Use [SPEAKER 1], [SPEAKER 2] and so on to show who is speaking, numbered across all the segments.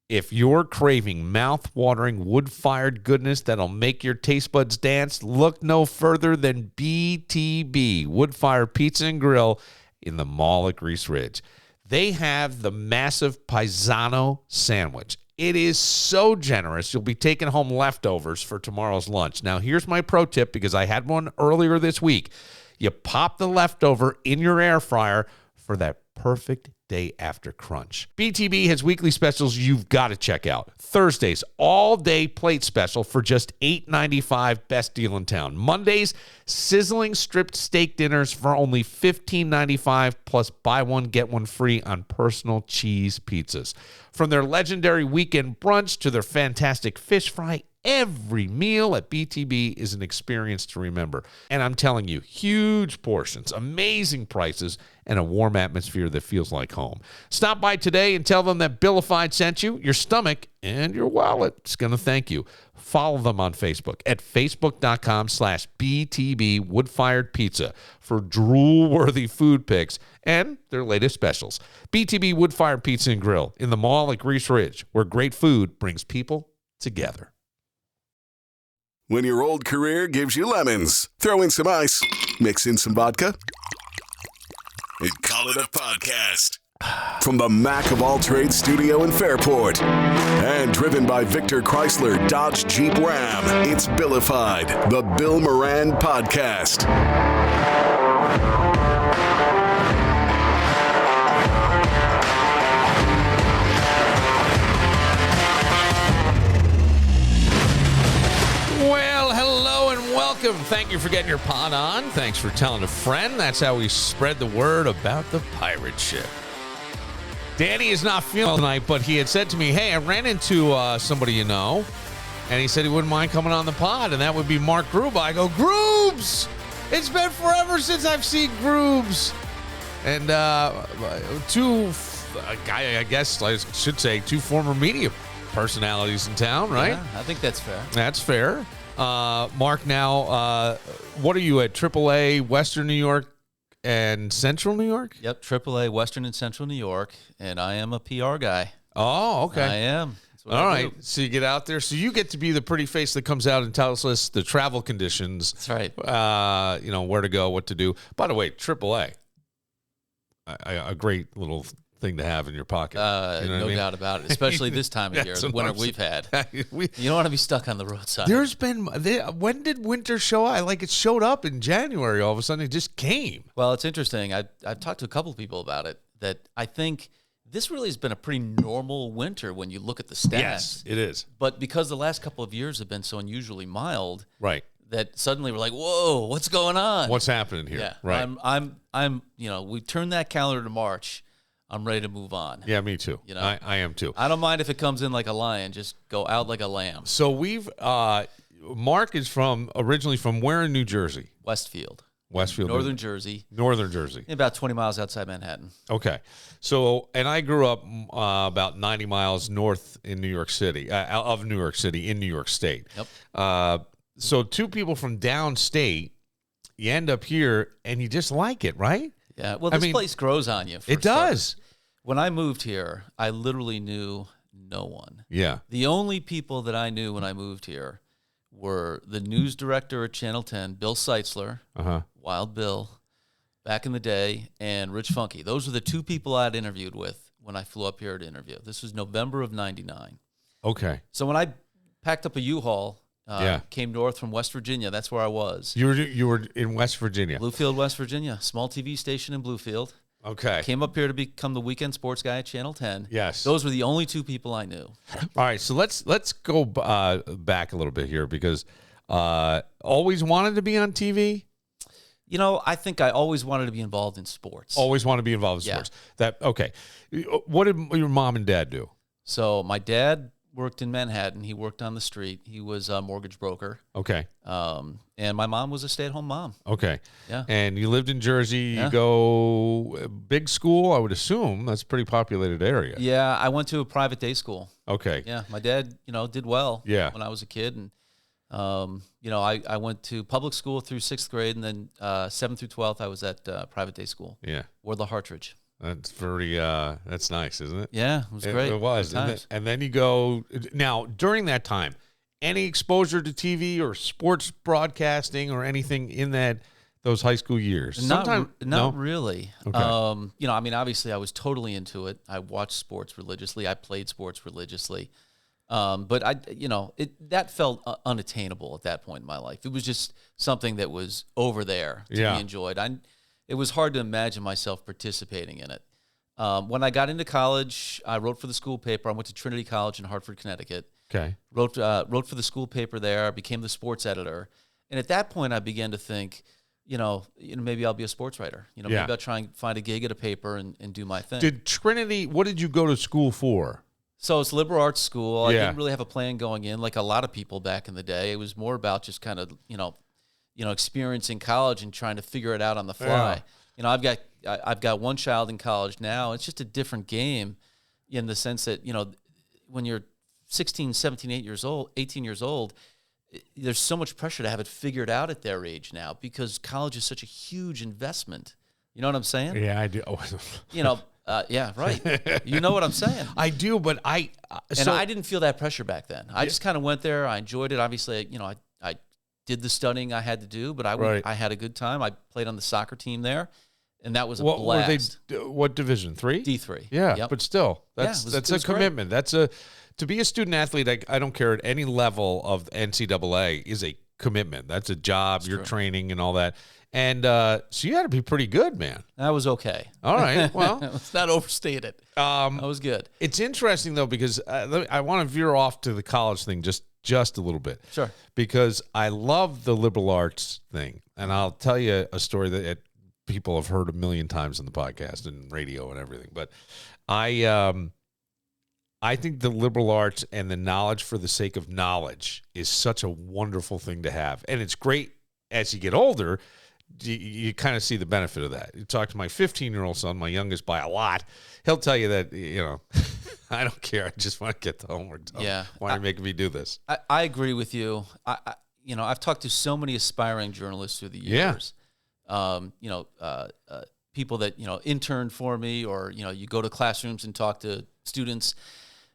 [SPEAKER 1] If you're craving mouth-watering, wood-fired goodness that'll make your taste buds dance, look no further than BTB, Wood-Fired Pizza and Grill in the mall at Grease Ridge. They have the massive Paisano sandwich. It is so generous, you'll be taking home leftovers for tomorrow's lunch. Now, here's my pro tip, because I had one earlier this week. You pop the leftover in your air fryer for that perfect day after crunch. BTB has weekly specials you've got to check out. Thursdays, all-day plate special for just $8.95, best deal in town. Mondays, sizzling stripped steak dinners for only $15.95, plus buy one, get one free on personal cheese pizzas. From their legendary weekend brunch to their fantastic fish fry, every meal at BTB is an experience to remember. And I'm telling you, huge portions, amazing prices, and a warm atmosphere that feels like home. Stop by today and tell them that Billified sent you. Your stomach and your wallet is going to thank you. Follow them on Facebook at facebook.com/BTB Wood-Fired Pizza for drool-worthy food pics and their latest specials. BTB Wood-Fired Pizza and Grill in the mall at Grease Ridge, where great food brings people together.
[SPEAKER 2] When your old career gives you lemons, throw in some ice, mix in some vodka, and call it a podcast. From the Mac of All Trades studio in Fairport, and driven by Victor Chrysler Dodge Jeep Ram, it's Billified, the Bill Moran Podcast.
[SPEAKER 1] Well, hello and welcome. Thank you for getting your pod on. Thanks for telling a friend. That's how we spread the word about the pirate ship. Danny is not feeling tonight, but he had said to me, hey, I ran into somebody you know, and he said he wouldn't mind coming on the pod, and that would be Mark Gruba. I go, Grubes! It's been forever since I've seen Grubes. And I guess I should say two former media personalities in town, right?
[SPEAKER 3] Yeah, I think that's fair.
[SPEAKER 1] That's fair. Mark, now, what are you at, AAA, Western New York and Central New York?
[SPEAKER 3] Yep, AAA, Western and Central New York, and I am a PR guy.
[SPEAKER 1] Oh, okay.
[SPEAKER 3] I am.
[SPEAKER 1] All right, so you get out there. So you get to be the pretty face that comes out and tells us the travel conditions.
[SPEAKER 3] That's right.
[SPEAKER 1] Where to go, what to do. By the way, AAA, a great little thing to have in your pocket.
[SPEAKER 3] No doubt about it, especially this time of year, the winter we've had. You don't want to be stuck on the roadside.
[SPEAKER 1] There's been, when did winter show up? Like it showed up in January, all of a sudden it just came.
[SPEAKER 3] Well, it's interesting. I've talked to a couple of people about it, that I think this really has been a pretty normal winter when you look at the stats.
[SPEAKER 1] Yes, it is.
[SPEAKER 3] But because the last couple of years have been so unusually mild,
[SPEAKER 1] right,
[SPEAKER 3] that suddenly we're like, whoa, what's going on?
[SPEAKER 1] What's happening here?
[SPEAKER 3] Yeah,
[SPEAKER 1] right.
[SPEAKER 3] I'm we turned that calendar to March. I'm ready to move on.
[SPEAKER 1] Yeah, me too. You know, I am too.
[SPEAKER 3] I don't mind if it comes in like a lion. Just go out like a lamb.
[SPEAKER 1] So Mark is originally from where in New Jersey?
[SPEAKER 3] Westfield, Northern Jersey. About 20 miles outside Manhattan.
[SPEAKER 1] Okay. So, and I grew up about 90 miles north in New York City, of New York City, in New York State.
[SPEAKER 3] Yep.
[SPEAKER 1] So two people from downstate, you end up here, and you just like it, right?
[SPEAKER 3] Yeah, well, this place grows on you.
[SPEAKER 1] It does.
[SPEAKER 3] When I moved here, I literally knew no one.
[SPEAKER 1] Yeah.
[SPEAKER 3] The only people that I knew when I moved here were the news director at Channel 10, Bill Seitzler, Wild Bill, back in the day, and Rich Funky. Those were the two people I'd interviewed with when I flew up here to interview. This was November of '99.
[SPEAKER 1] Okay.
[SPEAKER 3] So when I packed up a U-Haul, came north from West Virginia. That's where I was.
[SPEAKER 1] You were in West Virginia.
[SPEAKER 3] Bluefield, West Virginia. Small TV station in Bluefield.
[SPEAKER 1] Okay.
[SPEAKER 3] Came up here to become the weekend sports guy at Channel 10.
[SPEAKER 1] Yes.
[SPEAKER 3] Those were the only two people I knew.
[SPEAKER 1] All right, so let's go back a little bit here, because always wanted to be on TV.
[SPEAKER 3] You know, I think I always wanted to be involved in sports.
[SPEAKER 1] Always want to be involved in sports. Okay. What did your mom and dad do?
[SPEAKER 3] So my dad worked in Manhattan. He worked on the street. He was a mortgage broker.
[SPEAKER 1] Okay.
[SPEAKER 3] And my mom was a stay-at-home mom.
[SPEAKER 1] Okay.
[SPEAKER 3] Yeah.
[SPEAKER 1] And you lived in Jersey. You go big school, I would assume. That's a pretty populated area.
[SPEAKER 3] Yeah, I went to a private day school.
[SPEAKER 1] Okay.
[SPEAKER 3] Yeah, my dad, did well when I was a kid. And, I went to public school through 6th grade, and then 7th through 12th, I was at private day school.
[SPEAKER 1] Yeah.
[SPEAKER 3] Or the Hartridge.
[SPEAKER 1] That's very, that's nice, isn't it?
[SPEAKER 3] Yeah, it was great.
[SPEAKER 1] It was. And then you go, now, during that time, any exposure to TV or sports broadcasting or anything in those high school years?
[SPEAKER 3] Not really.
[SPEAKER 1] Okay.
[SPEAKER 3] I mean, obviously I was totally into it. I watched sports religiously. I played sports religiously. But that felt unattainable at that point in my life. It was just something that was over there to be enjoyed. It was hard to imagine myself participating in it. When I got into college, I wrote for the school paper. I went to Trinity College in Hartford, Connecticut.
[SPEAKER 1] Okay.
[SPEAKER 3] Wrote for the school paper there. Became the sports editor. And at that point, I began to think, maybe I'll be a sports writer. Maybe I'll try and find a gig at a paper and do my thing.
[SPEAKER 1] Did Trinity? What did you go to school for?
[SPEAKER 3] So it's liberal arts school. I didn't really have a plan going in, like a lot of people back in the day. It was more about just kind of, experiencing college and trying to figure it out on the fly. Yeah. I've got one child in college now. It's just a different game in the sense that, when you're 16, 17, 18 years old, there's so much pressure to have it figured out at their age now because college is such a huge investment. You know what I'm saying?
[SPEAKER 1] Yeah, I do.
[SPEAKER 3] Yeah, right. You know what I'm saying.
[SPEAKER 1] I do, but I
[SPEAKER 3] didn't feel that pressure back then. I just kind of went there. I enjoyed it. Obviously, I did the studying I had to do, but I had a good time. I played on the soccer team there, and that was a blast.
[SPEAKER 1] What division? 3?
[SPEAKER 3] D3.
[SPEAKER 1] Yeah,
[SPEAKER 3] yep.
[SPEAKER 1] But still, that's a commitment. Great. To be a student athlete. I don't care at any level of NCAA is a commitment. That's a job. You're training and all that. And so you had to be pretty good, man.
[SPEAKER 3] That was okay.
[SPEAKER 1] All right. Well,
[SPEAKER 3] let's not overstate it. That was good.
[SPEAKER 1] It's interesting, though, because I want to veer off to the college thing just a little bit.
[SPEAKER 3] Sure.
[SPEAKER 1] Because I love the liberal arts thing. And I'll tell you a story that people have heard a million times in the podcast and radio and everything. But I think the liberal arts and the knowledge for the sake of knowledge is such a wonderful thing to have. And it's great as you get older. You kind of see the benefit of that. You talk to my 15-year-old son, my youngest by a lot. He'll tell you that, I don't care. I just want to get the homework done.
[SPEAKER 3] Yeah.
[SPEAKER 1] Why are you making me do this?
[SPEAKER 3] I agree with you. I've talked to so many aspiring journalists through the years. People that, interned for me or, you go to classrooms and talk to students.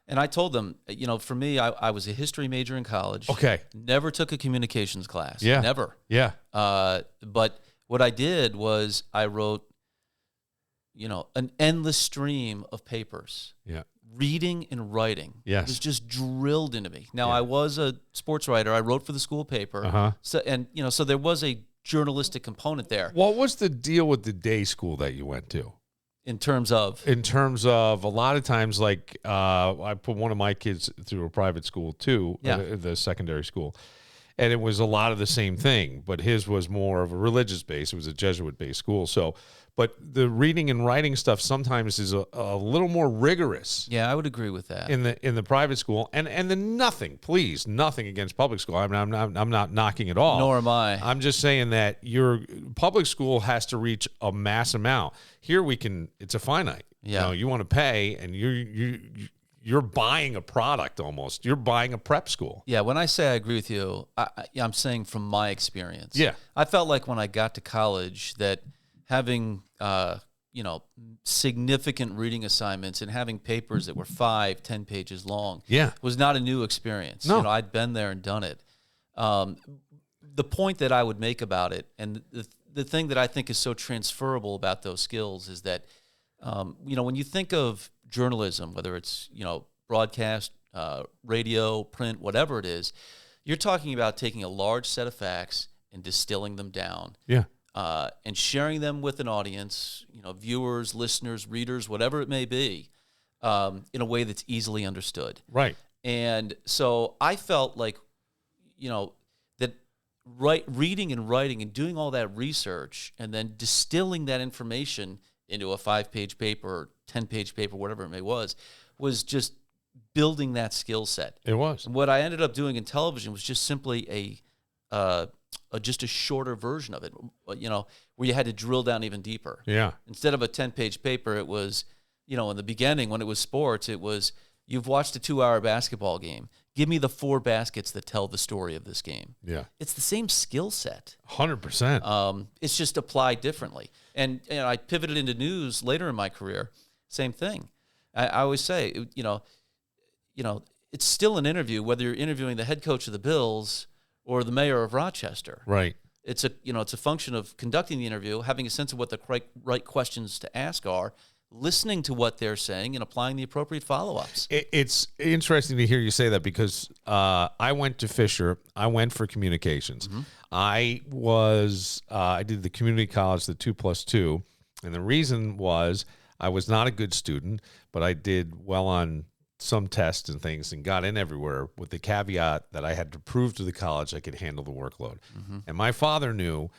[SPEAKER 3] And I told them, for me, I was a history major in college.
[SPEAKER 1] Okay.
[SPEAKER 3] Never took a communications class.
[SPEAKER 1] Yeah.
[SPEAKER 3] Never.
[SPEAKER 1] Yeah.
[SPEAKER 3] But what I did was I wrote, an endless stream of papers.
[SPEAKER 1] Yeah.
[SPEAKER 3] Reading and writing.
[SPEAKER 1] Yes.
[SPEAKER 3] It was just drilled into me. Now, I was a sports writer. I wrote for the school paper.
[SPEAKER 1] Uh-huh.
[SPEAKER 3] So there was a journalistic component there.
[SPEAKER 1] What was the deal with the day school that you went to?
[SPEAKER 3] In terms of
[SPEAKER 1] a lot of times, like I put one of my kids through a private school too, the secondary school, and it was a lot of the same thing, but his was more of a religious base. It was a Jesuit-based school. So, but the reading and writing stuff sometimes is a little more rigorous.
[SPEAKER 3] Yeah, I would agree with that.
[SPEAKER 1] In the private school, and then nothing against public school. I'm not knocking it all.
[SPEAKER 3] Nor am I.
[SPEAKER 1] I'm just saying that your public school has to reach a mass amount. Here it's a finite.
[SPEAKER 3] Yeah.
[SPEAKER 1] You want to pay, and you're buying a product almost. You're buying a prep school.
[SPEAKER 3] Yeah, when I say I agree with you, I'm saying from my experience.
[SPEAKER 1] Yeah.
[SPEAKER 3] I felt like when I got to college that having, significant reading assignments and having papers that were 5-10 pages long was not a new experience.
[SPEAKER 1] No.
[SPEAKER 3] I'd been there and done it. The point that I would make about it, and the thing that I think is so transferable about those skills is that, when you think of journalism, whether it's, broadcast, radio, print, whatever it is, you're talking about taking a large set of facts and distilling them down.
[SPEAKER 1] Yeah.
[SPEAKER 3] And sharing them with an audience, viewers, listeners, readers, whatever it may be, in a way that's easily understood.
[SPEAKER 1] Right.
[SPEAKER 3] And so I felt like, that reading and writing and doing all that research and then distilling that information into a 5-page paper or 10-page paper, whatever it was just building that skill set.
[SPEAKER 1] It was.
[SPEAKER 3] And what I ended up doing in television was just simply just a shorter version of it, where you had to drill down even deeper.
[SPEAKER 1] Yeah.
[SPEAKER 3] Instead of a 10-page paper, it was, in the beginning when it was sports, it was, you've watched a 2-hour basketball game. Give me the 4 baskets that tell the story of this game.
[SPEAKER 1] Yeah.
[SPEAKER 3] It's the same skill set.
[SPEAKER 1] 100%.
[SPEAKER 3] It's just applied differently. And I pivoted into news later in my career. Same thing. I always say, it's still an interview, whether you're interviewing the head coach of the Bills or the mayor of Rochester.
[SPEAKER 1] Right.
[SPEAKER 3] It's a function of conducting the interview, having a sense of what the right questions to ask are, listening to what they're saying, and applying the appropriate follow-ups.
[SPEAKER 1] It's interesting to hear you say that because I went to Fisher. I went for communications.
[SPEAKER 3] Mm-hmm.
[SPEAKER 1] I did the community college, the 2+2, and the reason was I was not a good student, but I did well on some tests and things and got in everywhere with the caveat that I had to prove to the college I could handle the workload. Mm-hmm. And my father knew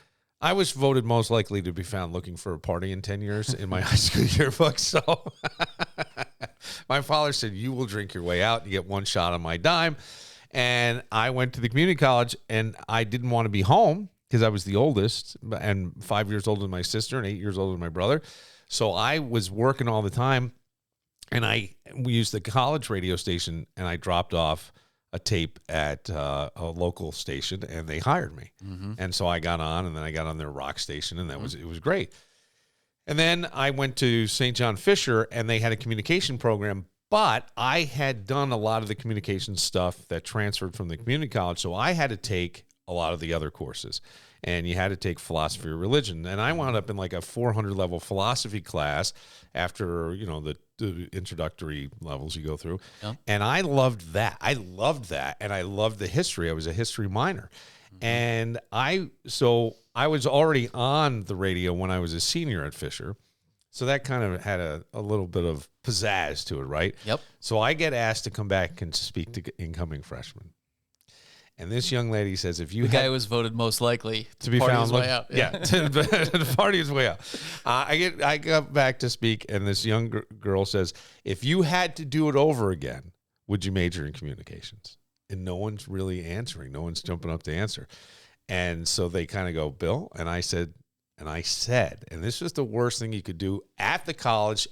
[SPEAKER 1] I was voted most likely to be found looking for a party in 10 years in my high school yearbook. So my father said, you will drink your way out. You get one shot on my dime. And I went to the community college, and I didn't want to be home because I was the oldest and 5 years older than my sister and 8 years older than my brother. So I was working all the time. And we used the college radio station, and I dropped off a tape at a local station, and they hired me. Mm-hmm. And so I got on, and then I got on their rock station, and it was great. And then I went to St. John Fisher, and they had a communication program, but I had done a lot of the communication stuff that transferred from the community college, so I had to take a lot of the other courses. And you had to take philosophy or religion. And I wound up in like a 400-level philosophy class after, the introductory levels you go through. Yeah. And I loved that. And I loved the history. I was a history minor. Mm-hmm. And I was already on the radio when I was a senior at Fisher. So that kind of had a little bit of pizzazz to it, right?
[SPEAKER 3] Yep.
[SPEAKER 1] So I get asked to come back and speak to incoming freshmen. And this young lady says, if you
[SPEAKER 3] the guy who was voted most likely
[SPEAKER 1] to be found,
[SPEAKER 3] way out.
[SPEAKER 1] Yeah, the party is way out. I got back to speak, and this young girl says, if you had to do it over again, would you major in communications? And no one's really answering. No one's jumping up to answer. And so they kind of go, Bill, and I said, and this was the worst thing you could do at this college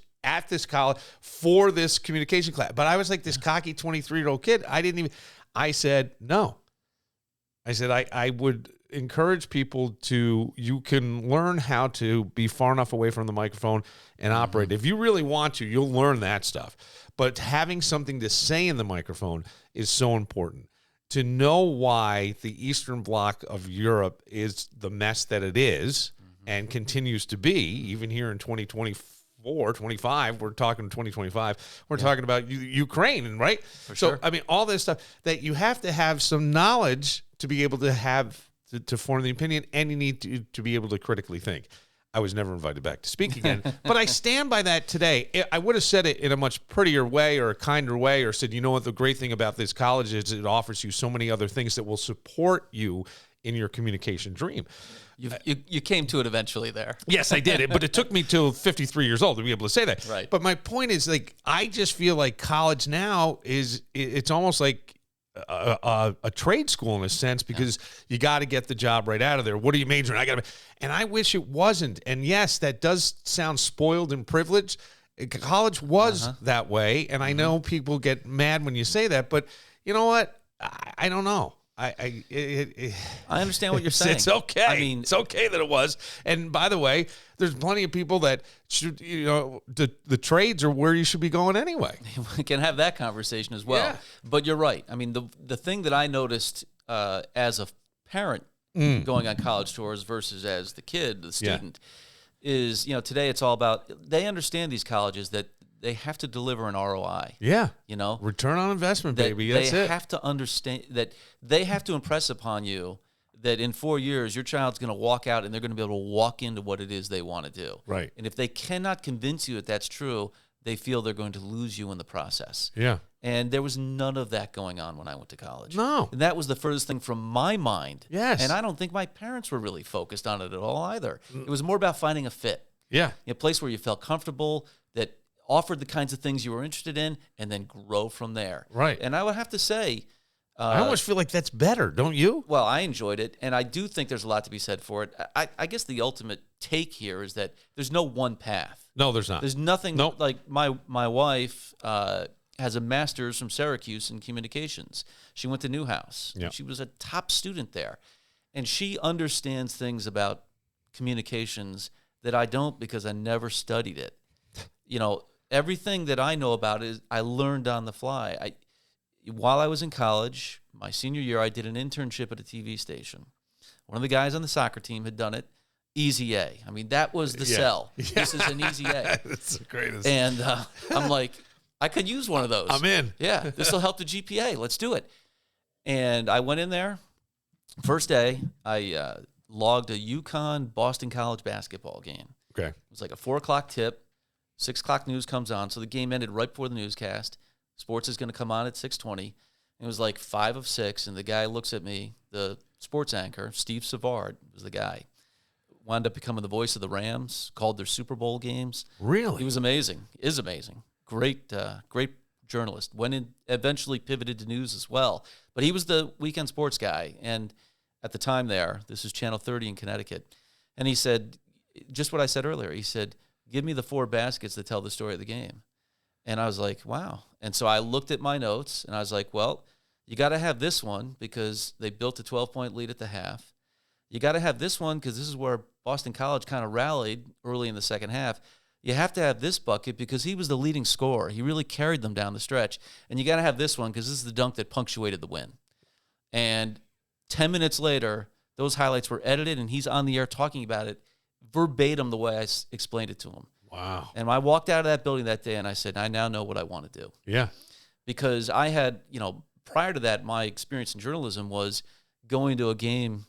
[SPEAKER 1] for this communication class. But I was like this cocky 23-year-old kid. I said, no. I said, I would encourage people you can learn how to be far enough away from the microphone and operate. If you really want to, you'll learn that stuff. But having something to say in the microphone is so important. To know why the Eastern Bloc of Europe is the mess that it is and continues to be, even here in 2024, 25, we're talking 2025, we're talking about Ukraine, right?
[SPEAKER 3] For sure.
[SPEAKER 1] So, all this stuff that you have to have some knowledge to be able to have to form the opinion, and you need to be able to critically think. I was never invited back to speak again, but I stand by that today. I would have said it in a much prettier way or a kinder way, or said, what the great thing about this college is it offers you so many other things that will support you in your communication dream.
[SPEAKER 3] You came to it eventually there.
[SPEAKER 1] Yes, I did. But it took me till 53 years old to be able to say that.
[SPEAKER 3] Right.
[SPEAKER 1] But my point is, I just feel like college now it's almost like a trade school in a sense, because you got to get the job right out of there. What are you majoring? And I wish it wasn't. And yes, that does sound spoiled and privileged. College was that way. And I know people get mad when you say that, but you know what? I don't know. I
[SPEAKER 3] understand what you're saying.
[SPEAKER 1] It's okay. It's okay that it was. And by the way, there's plenty of people that should, the trades are where you should be going anyway.
[SPEAKER 3] We can have that conversation as well. Yeah. But you're right. The thing that I noticed as a parent going on college tours versus as the kid, the student, is, today it's all about, they understand these colleges that they have to deliver an ROI.
[SPEAKER 1] Yeah. Return on investment, baby. That's it.
[SPEAKER 3] They have to understand that they have to impress upon you that in 4 years, your child's going to walk out and they're going to be able to walk into what it is they want to do.
[SPEAKER 1] Right.
[SPEAKER 3] And if they cannot convince you that that's true, they feel they're going to lose you in the process.
[SPEAKER 1] Yeah.
[SPEAKER 3] And there was none of that going on when I went to college.
[SPEAKER 1] No.
[SPEAKER 3] And that was the furthest thing from my mind.
[SPEAKER 1] Yes.
[SPEAKER 3] And I don't think my parents were really focused on it at all either. It was more about finding a fit.
[SPEAKER 1] Yeah.
[SPEAKER 3] A place where you felt comfortable, that offered the kinds of things you were interested in, and then grow from there.
[SPEAKER 1] Right.
[SPEAKER 3] And I would have to say,
[SPEAKER 1] I almost feel like that's better, don't you?
[SPEAKER 3] Well, I enjoyed it, and I do think there's a lot to be said for it. I guess the ultimate take here is that there's no one path.
[SPEAKER 1] No, there's not.
[SPEAKER 3] There's nothing.
[SPEAKER 1] Nope.
[SPEAKER 3] Like my wife has a master's from Syracuse in communications. She went to Newhouse.
[SPEAKER 1] Yep.
[SPEAKER 3] She was a top student there. And she understands things about communications that I don't because I never studied it. Everything that I know about it, I learned on the fly. While I was in college, my senior year, I did an internship at a TV station. One of the guys on the soccer team had done it. Easy A. I mean, that was the sell. Yeah. This is an easy A.
[SPEAKER 1] That's the greatest.
[SPEAKER 3] And I'm like, I could use one of those.
[SPEAKER 1] I'm in.
[SPEAKER 3] Yeah, this will help the GPA. Let's do it. And I went in there. First day, I logged a UConn-Boston College basketball game.
[SPEAKER 1] Okay.
[SPEAKER 3] It was like a 4 o'clock tip. 6 o'clock news comes on. So the game ended right before the newscast. Sports is going to come on at 6:20. It was like 5 of 6, and the guy looks at me. The sports anchor, Steve Savard, was the guy. Wound up becoming the voice of the Rams, called their Super Bowl games.
[SPEAKER 1] Really?
[SPEAKER 3] He was amazing. Is amazing. Great journalist. Went in, eventually pivoted to news as well. But he was the weekend sports guy. And at the time there, this is Channel 30 in Connecticut. And he said, just what I said earlier. He said, give me the 4 baskets that tell the story of the game. And I was like, wow. And so I looked at my notes, and I was like, well, you got to have this one because they built a 12-point lead at the half. You got to have this one because this is where Boston College kind of rallied early in the second half. You have to have this bucket because he was the leading scorer. He really carried them down the stretch. And you got to have this one because this is the dunk that punctuated the win. And 10 minutes later, those highlights were edited, and he's on the air talking about it verbatim the way I explained it to him.
[SPEAKER 1] Wow.
[SPEAKER 3] And I walked out of that building that day, and I said, I now know what I want to do.
[SPEAKER 1] Yeah.
[SPEAKER 3] Because I had, prior to that, my experience in journalism was going to a game,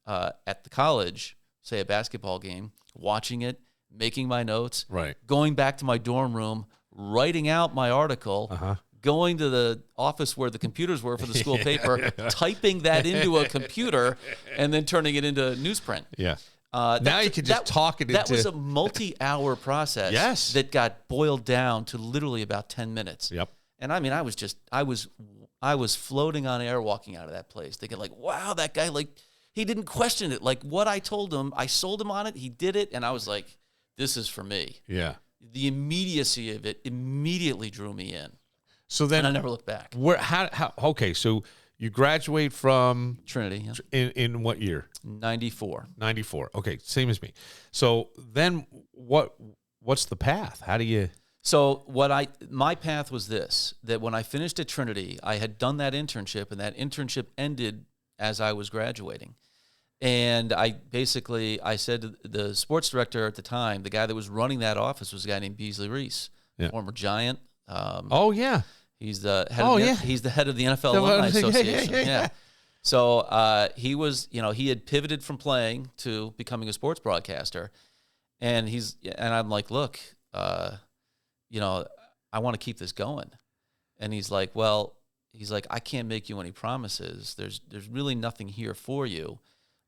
[SPEAKER 3] at the college, say a basketball game, watching it, making my notes,
[SPEAKER 1] right,
[SPEAKER 3] going back to my dorm room, writing out my article, going to the office where the computers were for the school paper, typing that into a computer, and then turning it into newsprint.
[SPEAKER 1] Yeah. Now you can just talk it into...
[SPEAKER 3] That was a multi-hour process.
[SPEAKER 1] Yes.
[SPEAKER 3] That got boiled down to literally about 10 minutes.
[SPEAKER 1] Yep.
[SPEAKER 3] And I mean, I was floating on air walking out of that place thinking like, wow, that guy, like, he didn't question it. Like what I told him, I sold him on it. He did it. And I was like, this is for me.
[SPEAKER 1] Yeah.
[SPEAKER 3] The immediacy of it immediately drew me in.
[SPEAKER 1] So then...
[SPEAKER 3] And I never looked back.
[SPEAKER 1] Okay, so you graduate from...
[SPEAKER 3] Trinity. Yeah.
[SPEAKER 1] In what year?
[SPEAKER 3] 94.
[SPEAKER 1] 94. Okay, same as me. So then what's the path? How do you...
[SPEAKER 3] So my path was this, that when I finished at Trinity, I had done that internship, and that internship ended as I was graduating. And I said to the sports director at the time, the guy that was running that office was a guy named Beasley Reese, former Giant. He's the head. He's the head of the NFL Alumni Association. Yeah. So he was, he had pivoted from playing to becoming a sports broadcaster, and I'm like, look, I want to keep this going, and he's like, I can't make you any promises. There's really nothing here for you.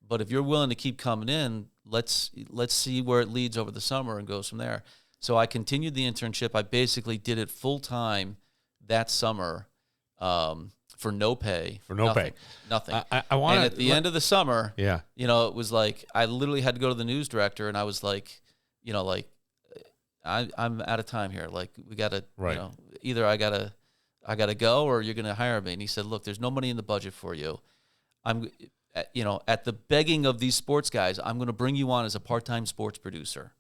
[SPEAKER 3] But if you're willing to keep coming in, let's see where it leads over the summer and goes from there. So I continued the internship. I basically did it full time that summer for no pay. Nothing.
[SPEAKER 1] I want.
[SPEAKER 3] And at the end of the summer,
[SPEAKER 1] yeah,
[SPEAKER 3] it was like I literally had to go to the news director, and I was like, I'm out of time here. Like we gotta, either I gotta go or you're gonna hire me. And he said, look, there's no money in the budget for you. I'm. At the begging of these sports guys, I'm going to bring you on as a part-time sports producer,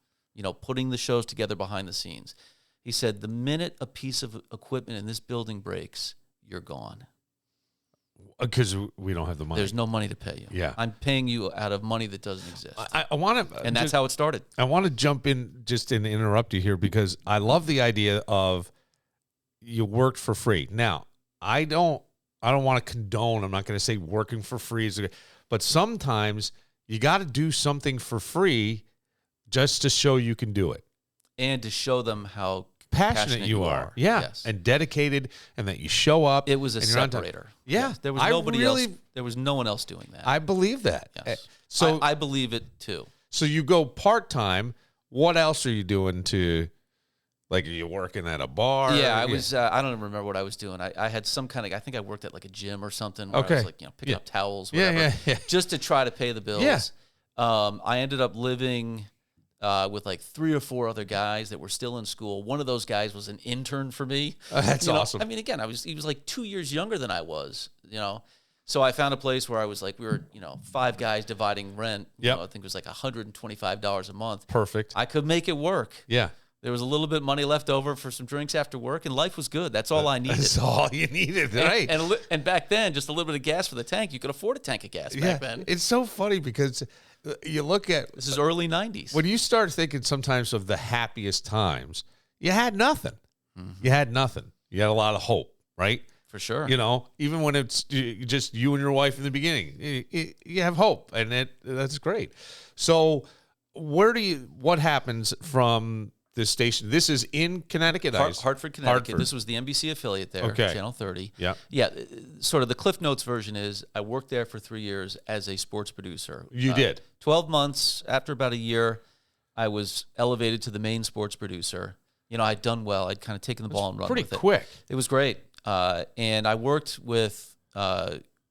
[SPEAKER 3] putting the shows together behind the scenes. He said, the minute a piece of equipment in this building breaks, you're gone.
[SPEAKER 1] Because we don't have the money.
[SPEAKER 3] There's no money to pay you.
[SPEAKER 1] Yeah.
[SPEAKER 3] I'm paying you out of money that doesn't exist.
[SPEAKER 1] I want to...
[SPEAKER 3] And that's how it started.
[SPEAKER 1] I want to jump in just and interrupt you here because I love the idea of you worked for free. Now, I don't want to condone, I'm not going to say working for free is but sometimes you got to do something for free just to show you can do it.
[SPEAKER 3] And to show them how
[SPEAKER 1] passionate you are. Yeah.
[SPEAKER 3] Yes.
[SPEAKER 1] And dedicated, and that you show up.
[SPEAKER 3] It was a separator.
[SPEAKER 1] Yeah.
[SPEAKER 3] Yes. There was nobody else. There was no one else doing that.
[SPEAKER 1] I believe that.
[SPEAKER 3] Yes.
[SPEAKER 1] So
[SPEAKER 3] I believe it too.
[SPEAKER 1] So you go part-time. What else are you doing like, are you working at a bar?
[SPEAKER 3] Yeah, I was, I don't even remember what I was doing. I had some kind of, I think I worked at like a gym or something where I was like, picking up towels, whatever, just to try to pay the bills.
[SPEAKER 1] Yeah.
[SPEAKER 3] I ended up living with like 3 or 4 other guys that were still in school. One of those guys was an intern for me.
[SPEAKER 1] That's awesome.
[SPEAKER 3] I mean, again, he was like 2 years younger than I was, So I found a place where I was like, we were, 5 guys dividing rent.
[SPEAKER 1] Yep.
[SPEAKER 3] I think it was like $125 a month.
[SPEAKER 1] Perfect.
[SPEAKER 3] I could make it work.
[SPEAKER 1] Yeah.
[SPEAKER 3] There was a little bit of money left over for some drinks after work, and life was good. That's all I needed.
[SPEAKER 1] That's all you needed, right?
[SPEAKER 3] And back then, just a little bit of gas for the tank. You could afford a tank of gas back then.
[SPEAKER 1] It's so funny because you look at...
[SPEAKER 3] This is early 90s.
[SPEAKER 1] When you start thinking sometimes of the happiest times, you had nothing. Mm-hmm. You had nothing. You had a lot of hope, right?
[SPEAKER 3] For sure.
[SPEAKER 1] Even when it's just you and your wife in the beginning, you have hope, and that's great. So what happens from this station? This is in Connecticut.
[SPEAKER 3] Hartford, Connecticut. This was the NBC affiliate there, Channel 30.
[SPEAKER 1] Yeah.
[SPEAKER 3] Yeah. Sort of the Cliff Notes version is I worked there for 3 years as a sports producer.
[SPEAKER 1] You did.
[SPEAKER 3] 12 months. After about a year, I was elevated to the main sports producer. I'd done well. I'd kind of taken the ball and run with it.
[SPEAKER 1] Pretty quick.
[SPEAKER 3] It was great. And I worked with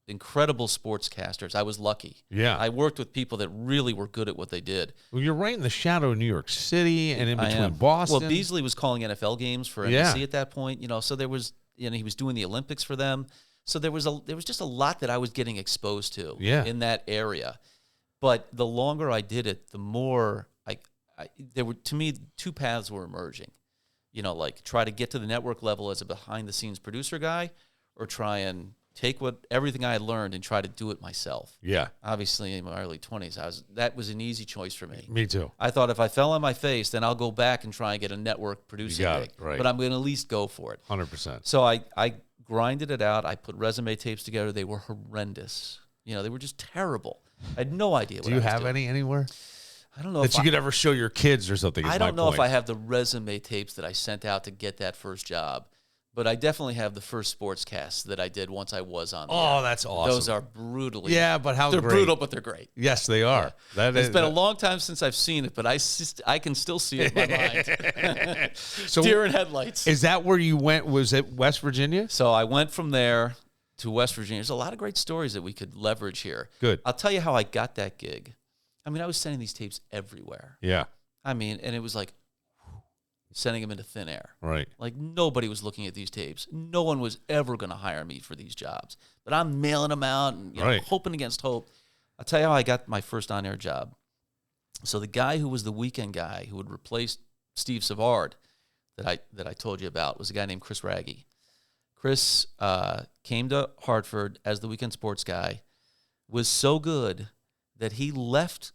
[SPEAKER 3] incredible sportscasters. I was lucky.
[SPEAKER 1] Yeah.
[SPEAKER 3] I worked with people that really were good at what they did.
[SPEAKER 1] Well, you're right in the shadow of New York City and in between Boston.
[SPEAKER 3] Well, Beasley was calling NFL games for NBC at that point, so there was, he was doing the Olympics for them. So there was just a lot that I was getting exposed to in that area. But the longer I did it, the more there were, to me, 2 paths were emerging. Like try to get to the network level as a behind-the-scenes producer guy, or try and take everything I had learned and try to do it myself. Yeah. Obviously, in my early 20s, that was an easy choice for me.
[SPEAKER 1] Me too.
[SPEAKER 3] I thought if I fell on my face, then I'll go back and try and get a network producing gig.
[SPEAKER 1] Right.
[SPEAKER 3] But I'm going to at least go for it.
[SPEAKER 1] 100%.
[SPEAKER 3] So I grinded it out. I put resume tapes together. They were horrendous. They were just terrible. I had no idea what I was doing. Do you
[SPEAKER 1] have any anywhere?
[SPEAKER 3] I don't know
[SPEAKER 1] that you could ever show your kids or something.
[SPEAKER 3] I don't know if I have the resume tapes that I sent out to get that first job, but I definitely have the first sportscasts that I did once I was on the air.
[SPEAKER 1] That's awesome.
[SPEAKER 3] Those are brutally.
[SPEAKER 1] Yeah, but
[SPEAKER 3] they're
[SPEAKER 1] great.
[SPEAKER 3] Brutal, but they're great.
[SPEAKER 1] Yes, they are.
[SPEAKER 3] Yeah. It's been a long time since I've seen it, but I can still see it in my mind. So deer in headlights.
[SPEAKER 1] Is that where you went? Was it West Virginia?
[SPEAKER 3] So I went from there to West Virginia. There's a lot of great stories that we could leverage here.
[SPEAKER 1] Good.
[SPEAKER 3] I'll tell you how I got that gig. I mean, I was sending these tapes everywhere.
[SPEAKER 1] Yeah.
[SPEAKER 3] I mean, and it was like sending them into thin air.
[SPEAKER 1] Right.
[SPEAKER 3] Like nobody was looking at these tapes. No one was ever going to hire me for these jobs. But I'm mailing them out and hoping against hope. I'll tell you how I got my first on-air job. So the guy who was the weekend guy who would replace Steve Savard that I told you about was a guy named Chris Raggy. Chris came to Hartford as the weekend sports guy, was so good that he left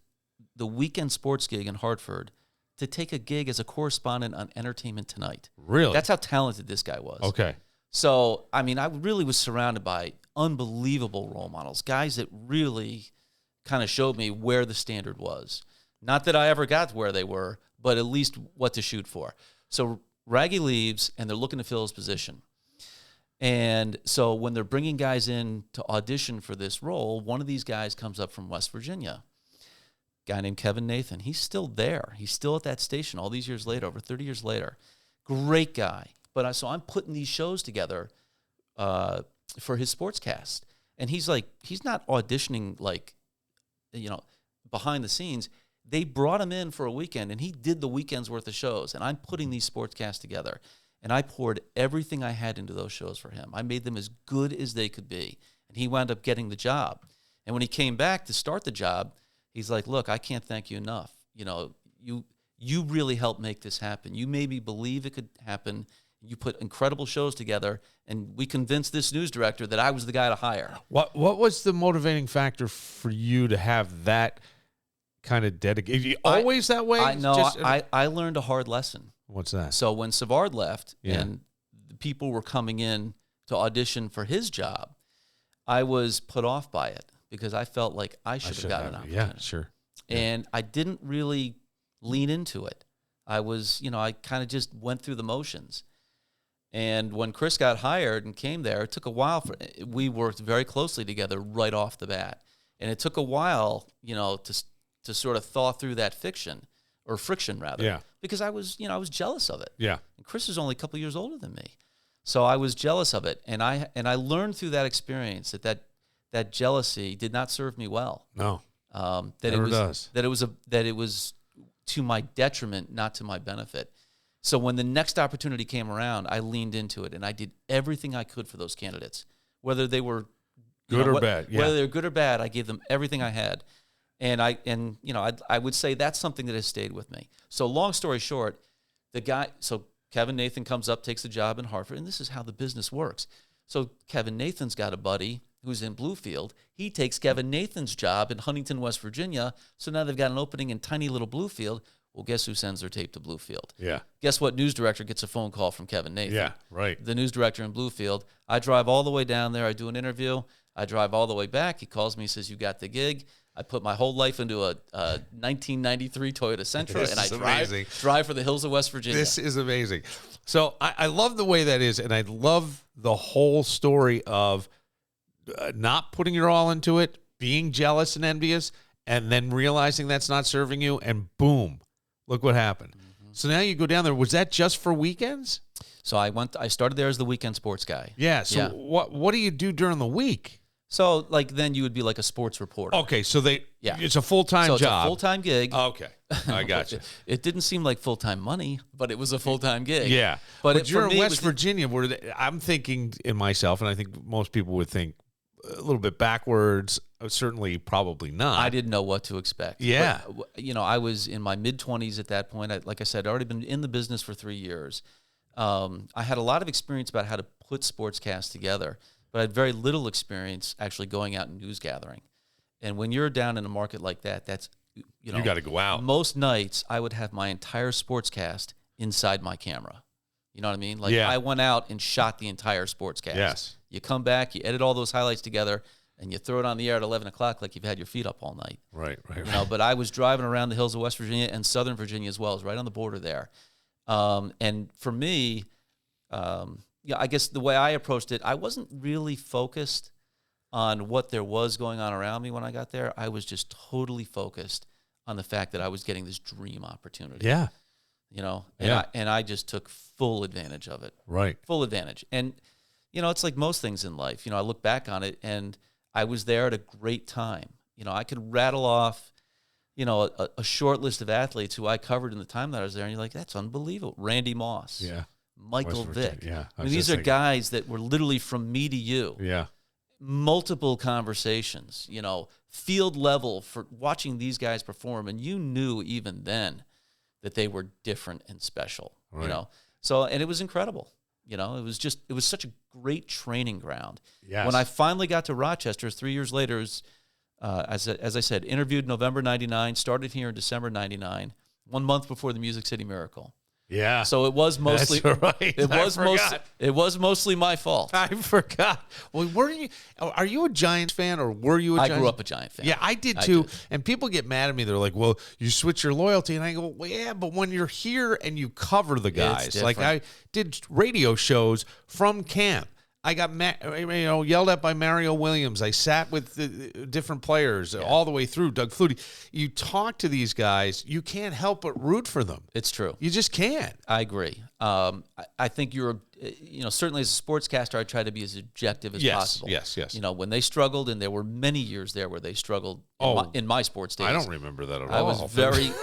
[SPEAKER 3] the weekend sports gig in Hartford to take a gig as a correspondent on Entertainment Tonight.
[SPEAKER 1] Really?
[SPEAKER 3] That's how talented this guy was.
[SPEAKER 1] Okay.
[SPEAKER 3] So, I mean, I really was surrounded by unbelievable role models, guys that really kind of showed me where the standard was. Not that I ever got to where they were, but at least what to shoot for. So Raggy leaves, and they're looking to fill his position. And so when they're bringing guys in to audition for this role, one of these guys comes up from West Virginia, a guy named Kevin Nathan. He's still there. He's still at that station all these years later, over 30 years later. Great guy. But so I'm putting these shows together for his sportscast. And he's not auditioning behind the scenes. They brought him in for a weekend, and he did the weekend's worth of shows. And I'm putting these sportscasts together. And I poured everything I had into those shows for him. I made them as good as they could be. And he wound up getting the job. And when he came back to start the job, he's like, look, I can't thank you enough. You really helped make this happen. You made me believe it could happen. You put incredible shows together, and we convinced this news director that I was the guy to hire.
[SPEAKER 1] What was the motivating factor for you to have that kind of dedication? Always that way?
[SPEAKER 3] I learned a hard lesson.
[SPEAKER 1] What's that?
[SPEAKER 3] So when Savard left and the people were coming in to audition for his job, I was put off by it because I felt like I should have gotten an opportunity.
[SPEAKER 1] Yeah, sure.
[SPEAKER 3] And I didn't really lean into it. I kind of just went through the motions. And when Chris got hired and came there, it took a while. We worked very closely together right off the bat. And it took a while, to sort of thaw through that friction, rather.
[SPEAKER 1] Yeah.
[SPEAKER 3] Because I was jealous of it.
[SPEAKER 1] Yeah.
[SPEAKER 3] And Chris is only a couple years older than me. So I was jealous of it. And I learned through that experience that jealousy did not serve me well.
[SPEAKER 1] No.
[SPEAKER 3] That it was to my detriment, not to my benefit. So when the next opportunity came around, I leaned into it, and I did everything I could for those candidates, whether they were
[SPEAKER 1] good or bad. Yeah.
[SPEAKER 3] Whether they're good or bad, I gave them everything I had. And I would say that's something that has stayed with me. So long story short, Kevin Nathan comes up, takes the job in Hartford, and this is how the business works. So Kevin Nathan's got a buddy who's in Bluefield. He takes Kevin Nathan's job in Huntington, West Virginia. So now they've got an opening in tiny little Bluefield. Well, guess who sends their tape to Bluefield?
[SPEAKER 1] Yeah.
[SPEAKER 3] Guess what news director gets a phone call from Kevin Nathan?
[SPEAKER 1] Yeah, right.
[SPEAKER 3] The news director in Bluefield. I drive all the way down there. I do an interview. I drive all the way back. He calls me, says, you got the gig. I put my whole life into a 1993 Toyota Sentra, and I drive for the hills of West Virginia.
[SPEAKER 1] This is amazing. So I love the way that is, and I love the whole story of not putting your all into it, being jealous and envious, and then realizing that's not serving you, and boom, look what happened. Mm-hmm. So now you go down there. Was that just for weekends?
[SPEAKER 3] So I started there as the weekend sports guy.
[SPEAKER 1] Yeah. So what do you do during the week?
[SPEAKER 3] So, then you would be like a sports reporter.
[SPEAKER 1] Okay, so it's a full-time job.
[SPEAKER 3] It's a full-time gig.
[SPEAKER 1] Okay, I got you.
[SPEAKER 3] It didn't seem like full-time money, but it was a full-time gig.
[SPEAKER 1] Yeah, but you're in West Virginia, where I'm thinking in myself, and I think most people would think a little bit backwards. Certainly, probably not.
[SPEAKER 3] I didn't know what to expect.
[SPEAKER 1] Yeah.
[SPEAKER 3] But, I was in my mid-20s at that point. Like I said, I'd already been in the business for 3 years. I had a lot of experience about how to put sportscasts together, but I had very little experience actually going out and news gathering. And when you're down in a market like that, that's, you
[SPEAKER 1] got to go out.
[SPEAKER 3] Most nights, I would have my entire sportscast inside my camera. You know what I mean? I went out and shot the entire sportscast.
[SPEAKER 1] Yes.
[SPEAKER 3] You come back, you edit all those highlights together, and you throw it on the air at 11 o'clock like you've had your feet up all night.
[SPEAKER 1] Right.
[SPEAKER 3] But I was driving around the hills of West Virginia and Southern Virginia as well. I was right on the border there. And for me, I guess the way I approached it, I wasn't really focused on what there was going on around me when I got there. I was just totally focused on the fact that I was getting this dream opportunity.
[SPEAKER 1] Yeah.
[SPEAKER 3] And I just took full advantage of it.
[SPEAKER 1] Right.
[SPEAKER 3] Full advantage. And, it's like most things in life. I look back on it, and I was there at a great time. I could rattle off, a short list of athletes who I covered in the time that I was there, and you're like, that's unbelievable. Randy Moss.
[SPEAKER 1] Yeah.
[SPEAKER 3] Michael Vick.
[SPEAKER 1] Yeah.
[SPEAKER 3] These are guys that were literally from me to you.
[SPEAKER 1] Yeah.
[SPEAKER 3] Multiple conversations, field level for watching these guys perform. And you knew even then that they were different and special,
[SPEAKER 1] right.
[SPEAKER 3] So, and it was incredible. It was such a great training ground.
[SPEAKER 1] Yes.
[SPEAKER 3] When I finally got to Rochester 3 years later, as I said, interviewed November 99, started here in December 99, 1 month before the Music City Miracle.
[SPEAKER 1] Yeah.
[SPEAKER 3] So it was mostly
[SPEAKER 1] That's right.
[SPEAKER 3] It was mostly my fault.
[SPEAKER 1] I forgot. Well, are you a Giants fan, or were you a Giants?
[SPEAKER 3] I grew up a Giant fan.
[SPEAKER 1] Yeah, I did too. And people get mad at me. They're like, "Well, you switch your loyalty." And I go, "Well, yeah, but when you're here and you cover the guys, like I did radio shows from camp. I got yelled at by Mario Williams. I sat with the different players all the way through. Doug Flutie. You talk to these guys, you can't help but root for them.
[SPEAKER 3] It's true.
[SPEAKER 1] You just can't.
[SPEAKER 3] I agree. I think certainly as a sportscaster, I try to be as objective as possible.
[SPEAKER 1] Yes.
[SPEAKER 3] When they struggled, and there were many years there where they struggled in my sports days.
[SPEAKER 1] I don't remember that at all.
[SPEAKER 3] I was very,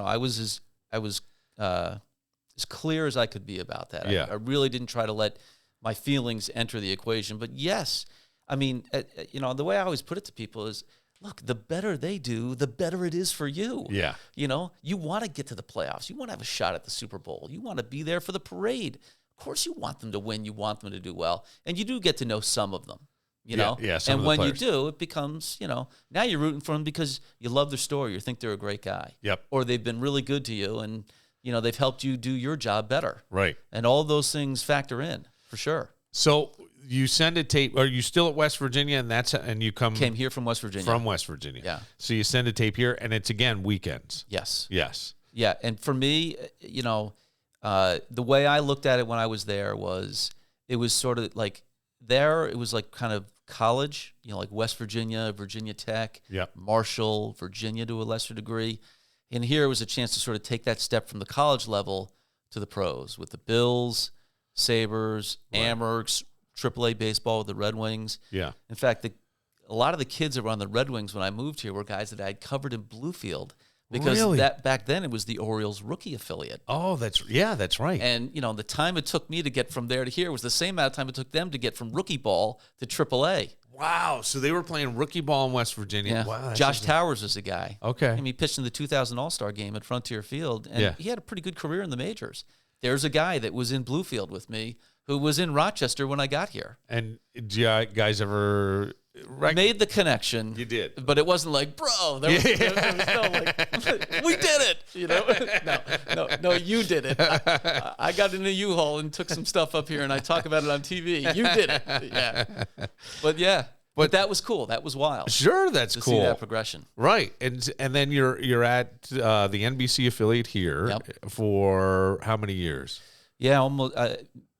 [SPEAKER 3] I was as clear as I could be about that.
[SPEAKER 1] Yeah.
[SPEAKER 3] I really didn't try to let my feelings enter the equation. But yes, I mean, the way I always put it to people is, look, the better they do, the better it is for you.
[SPEAKER 1] Yeah.
[SPEAKER 3] You want to get to the playoffs. You want to have a shot at the Super Bowl. You want to be there for the parade. Of course you want them to win. You want them to do well. And you do get to know some of them,
[SPEAKER 1] Yeah,
[SPEAKER 3] and when you do, it becomes, now you're rooting for them because you love their story. You think they're a great guy.
[SPEAKER 1] Yep.
[SPEAKER 3] Or they've been really good to you, and, they've helped you do your job better.
[SPEAKER 1] Right.
[SPEAKER 3] And all those things factor in. For sure.
[SPEAKER 1] So you send a tape. Are you still at West Virginia? And you came
[SPEAKER 3] here from West Virginia.
[SPEAKER 1] From West Virginia.
[SPEAKER 3] Yeah.
[SPEAKER 1] So you send a tape here, and it's again weekends.
[SPEAKER 3] Yes.
[SPEAKER 1] Yeah.
[SPEAKER 3] And for me, the way I looked at it when I was there was, it was sort of like there. It was like kind of college. Like West Virginia, Virginia Tech, Marshall, Virginia to a lesser degree, and here was a chance to sort of take that step from the college level to the pros with the Bills, Sabres, Amherst, AAA baseball with the Red Wings.
[SPEAKER 1] Yeah.
[SPEAKER 3] In fact, a lot of the kids that were on the Red Wings when I moved here were guys that I had covered in Bluefield Because
[SPEAKER 1] Really?
[SPEAKER 3] that back then it was the Orioles rookie affiliate.
[SPEAKER 1] Oh, that's right.
[SPEAKER 3] And, the time it took me to get from there to here was the same amount of time it took them to get from rookie ball to AAA.
[SPEAKER 1] Wow. So they were playing rookie ball in West Virginia.
[SPEAKER 3] Yeah.
[SPEAKER 1] Wow.
[SPEAKER 3] Josh Towers was a guy.
[SPEAKER 1] Okay.
[SPEAKER 3] I mean, he pitched in the 2000 All-Star game at Frontier Field, and
[SPEAKER 1] Yeah.
[SPEAKER 3] he had a pretty good career in the majors. There's a guy that was in Bluefield with me who was in Rochester when I got here.
[SPEAKER 1] And did you guys ever
[SPEAKER 3] Made the connection.
[SPEAKER 1] You did.
[SPEAKER 3] But it wasn't like, bro, there was no like, we did it, No, you did it. I got in a U-Haul and took some stuff up here, and I talk about it on TV. You did it. Yeah. But that was cool. That was wild.
[SPEAKER 1] Sure, that's
[SPEAKER 3] to
[SPEAKER 1] cool.
[SPEAKER 3] see that progression.
[SPEAKER 1] Right. And then you're at the NBC affiliate here for how many years?
[SPEAKER 3] Yeah, almost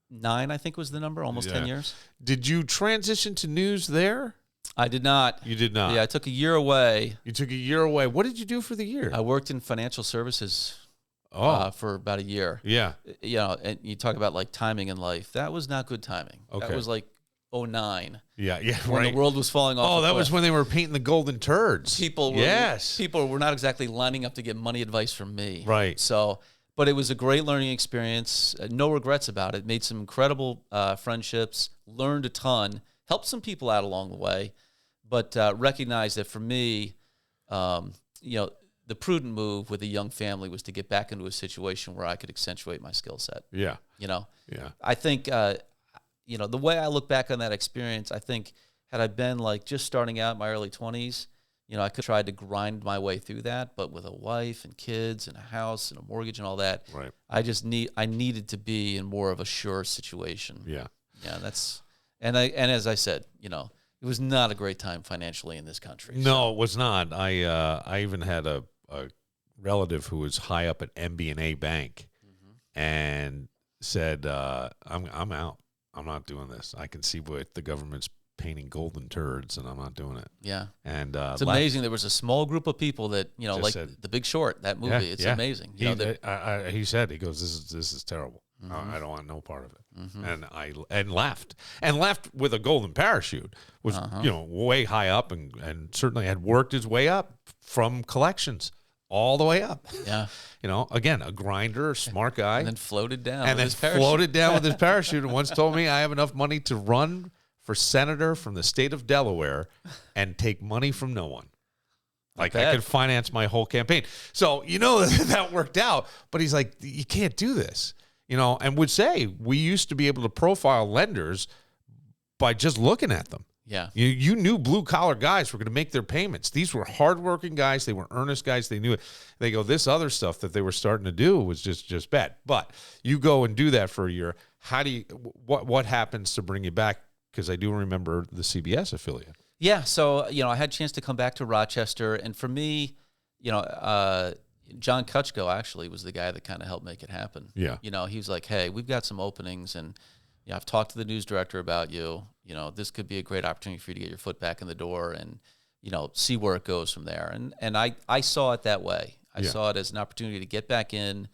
[SPEAKER 3] 9, I think was the number, almost 10 years.
[SPEAKER 1] Did you transition to news there?
[SPEAKER 3] I did not.
[SPEAKER 1] You did not?
[SPEAKER 3] Yeah, I took a year away.
[SPEAKER 1] You took a year away. What did you do for the year?
[SPEAKER 3] I worked in financial services for about a year.
[SPEAKER 1] Yeah.
[SPEAKER 3] And you talk about like timing in life. That was not good timing.
[SPEAKER 1] Okay.
[SPEAKER 3] That was like 2009.
[SPEAKER 1] Yeah,
[SPEAKER 3] when the world was falling off.
[SPEAKER 1] Oh, that was when they were painting the golden turds.
[SPEAKER 3] People were not exactly lining up to get money advice from me.
[SPEAKER 1] Right.
[SPEAKER 3] So, but it was a great learning experience. No regrets about it. Made some incredible friendships. Learned a ton. Helped some people out along the way. But recognized that for me, the prudent move with a young family was to get back into a situation where I could accentuate my skill set.
[SPEAKER 1] Yeah.
[SPEAKER 3] Yeah.
[SPEAKER 1] I
[SPEAKER 3] think, the way I look back on that experience, I think had I been like just starting out in my early 20s, I could try to grind my way through that. But with a wife and kids and a house and a mortgage and all that,
[SPEAKER 1] right.
[SPEAKER 3] I needed to be in more of a sure situation.
[SPEAKER 1] Yeah.
[SPEAKER 3] Yeah. And as I said, it was not a great time financially in this country.
[SPEAKER 1] No, it was not. I even had a relative who was high up at MB&A Bank and said, I'm out. I'm not doing this. I can see what the government's painting golden turds, and I'm not doing it.
[SPEAKER 3] Yeah.
[SPEAKER 1] And
[SPEAKER 3] it's amazing. There was a small group of people that, like said, The Big Short, that movie. It's amazing.
[SPEAKER 1] He said, he goes, this is terrible. I don't want no part of it. And left with a golden parachute, was way high up and certainly had worked his way up from collections all the way up.
[SPEAKER 3] Yeah.
[SPEAKER 1] Again, a grinder, smart guy.
[SPEAKER 3] And then floated down
[SPEAKER 1] with his parachute and once told me I have enough money to run for senator from the state of Delaware and take money from no one. Like I could finance my whole campaign. So, that worked out, but he's like, you can't do this. And would say we used to be able to profile lenders by just looking at them.
[SPEAKER 3] Yeah.
[SPEAKER 1] You knew blue-collar guys were going to make their payments. These were hardworking guys. They were earnest guys. They knew it. They go, this other stuff that they were starting to do was just bad. But you go and do that for a year. What happens to bring you back? Because I do remember the CBS affiliate.
[SPEAKER 3] Yeah. So, I had a chance to come back to Rochester. And for me, John Kutchko actually was the guy that kind of helped make it happen.
[SPEAKER 1] Yeah.
[SPEAKER 3] He was like, hey, we've got some openings and I've talked to the news director about you. This could be a great opportunity for you to get your foot back in the door and, see where it goes from there. And I saw it that way. I saw it as an opportunity to get back in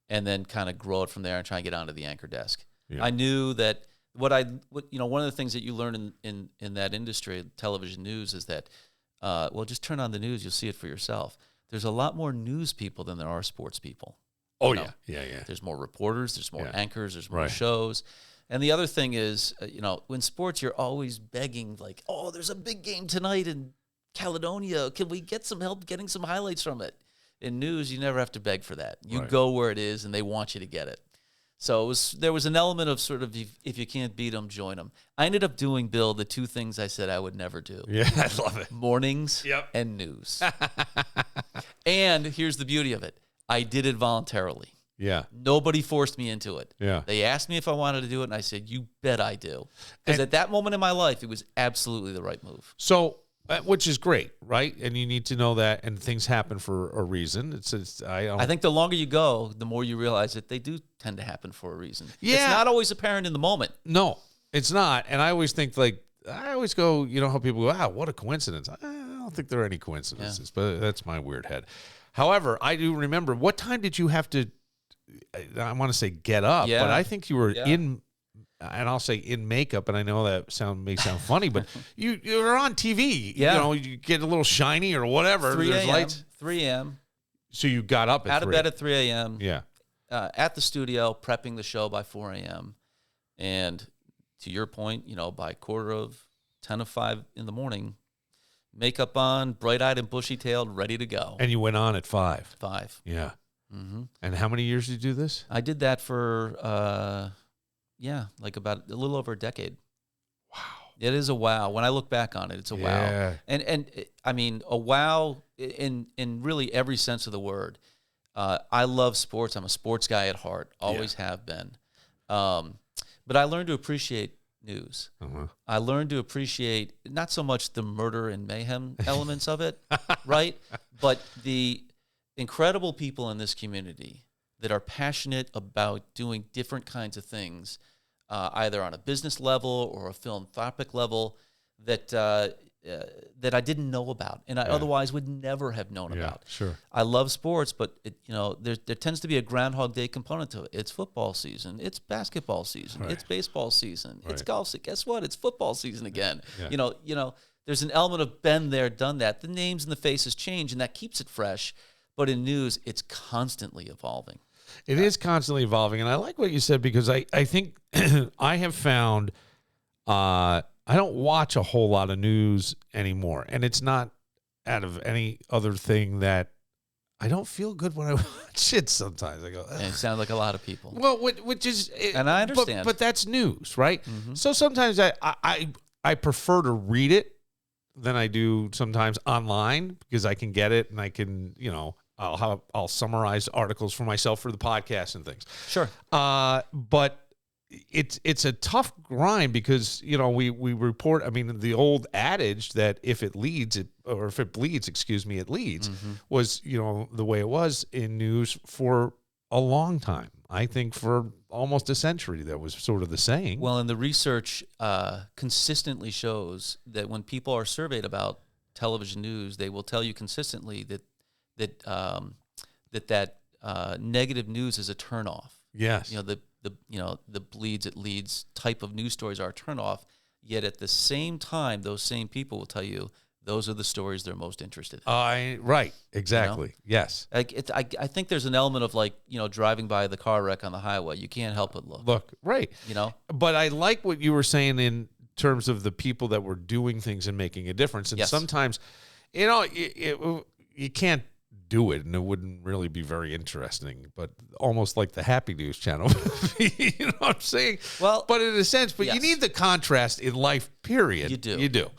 [SPEAKER 3] and then kind of grow it from there and try and get onto the anchor desk. Yeah. I knew that one of the things that you learn in that industry, television news, is that, just turn on the news, you'll see it for yourself. There's a lot more news people than there are sports people.
[SPEAKER 1] Oh, yeah.
[SPEAKER 3] There's more reporters, there's more anchors, there's more shows. And the other thing is, when sports, you're always begging, like, oh, there's a big game tonight in Caledonia. Can we get some help getting some highlights from it? In news, you never have to beg for that. You go where it is, and they want you to get it. So there was an element of sort of, if you can't beat them, join them. I ended up doing, Bill, the two things I said I would never do.
[SPEAKER 1] Yeah, I love it.
[SPEAKER 3] Mornings and news. And here's the beauty of it. I did it voluntarily.
[SPEAKER 1] Yeah.
[SPEAKER 3] Nobody forced me into it.
[SPEAKER 1] Yeah.
[SPEAKER 3] They asked me if I wanted to do it, and I said, you bet I do. Because at that moment in my life, it was absolutely the right move.
[SPEAKER 1] So, which is great, right? And you need to know that, and things happen for a reason. I think
[SPEAKER 3] the longer you go, the more you realize that they do tend to happen for a reason.
[SPEAKER 1] Yeah.
[SPEAKER 3] It's not always apparent in the moment.
[SPEAKER 1] No, it's not. And I always think, I always go, how people go, wow, what a coincidence. I don't think there are any coincidences, but that's my weird head. However, I do remember, what time did you have to, I want to say get up, but I think you were in, and I'll say in makeup, and I know that may sound funny, but you're on TV. You get a little shiny or whatever.
[SPEAKER 3] 3
[SPEAKER 1] There's lights.
[SPEAKER 3] 3 a.m.
[SPEAKER 1] So you got up at
[SPEAKER 3] out
[SPEAKER 1] 3.
[SPEAKER 3] of bed at 3 a.m.
[SPEAKER 1] Yeah.
[SPEAKER 3] At the studio, prepping the show by 4 a.m. And to your point, by 5:45 in the morning, makeup on, bright-eyed and bushy-tailed, ready to go.
[SPEAKER 1] And you went on at 5.
[SPEAKER 3] 5.
[SPEAKER 1] Yeah.
[SPEAKER 3] Mm-hmm.
[SPEAKER 1] And how many years did you do this?
[SPEAKER 3] I did that for, about a little over a decade.
[SPEAKER 1] Wow.
[SPEAKER 3] It is a wow. When I look back on it, it's a wow. And I mean, a wow in really every sense of the word. I love sports. I'm a sports guy at heart. Always have been. But I learned to appreciate news.
[SPEAKER 1] Uh-huh.
[SPEAKER 3] I learned to appreciate not so much the murder and mayhem elements of it, right? But the incredible people in this community that are passionate about doing different kinds of things, either on a business level or a philanthropic level, that I didn't know about, and I otherwise would never have known about.
[SPEAKER 1] Sure.
[SPEAKER 3] I love sports, but there tends to be a Groundhog Day component to it. It's football season. It's basketball season.
[SPEAKER 1] Right.
[SPEAKER 3] It's baseball season.
[SPEAKER 1] Right.
[SPEAKER 3] It's golf season. Guess what? It's football season again.
[SPEAKER 1] Yeah.
[SPEAKER 3] There's an element of been there, done that. The names and the faces change, and that keeps it fresh. But in news, it's constantly evolving.
[SPEAKER 1] It is constantly evolving, and I like what you said because I think I have found I don't watch a whole lot of news anymore, and it's not out of any other thing that I don't feel good when I watch it sometimes. I go, ugh.
[SPEAKER 3] And it sounds like a lot of people.
[SPEAKER 1] Well, which is,
[SPEAKER 3] and I understand.
[SPEAKER 1] But that's news, right?
[SPEAKER 3] Mm-hmm.
[SPEAKER 1] So sometimes I prefer to read it than I do sometimes online because I can get it and I can, I'll summarize articles for myself for the podcast and things.
[SPEAKER 3] Sure.
[SPEAKER 1] But it's a tough grind because, we report, the old adage that if it bleeds, it leads,
[SPEAKER 3] Mm-hmm.
[SPEAKER 1] was, the way it was in news for a long time. I think for almost a century, that was sort of the saying.
[SPEAKER 3] Well, and the research consistently shows that when people are surveyed about television news, they will tell you consistently that negative news is a turnoff.
[SPEAKER 1] Yes.
[SPEAKER 3] The bleeds, it leads type of news stories are a turnoff. Yet at the same time, those same people will tell you those are the stories they're most interested in.
[SPEAKER 1] Right. Exactly. Yes.
[SPEAKER 3] I think there's an element of driving by the car wreck on the highway. You can't help but look. Right.
[SPEAKER 1] But I like what you were saying in terms of the people that were doing things and making a difference. And sometimes, you can't do it and it wouldn't really be very interesting, but almost like the Happy News channel. You know what I'm saying? Well, but in a sense, you need the contrast in life, period. You do.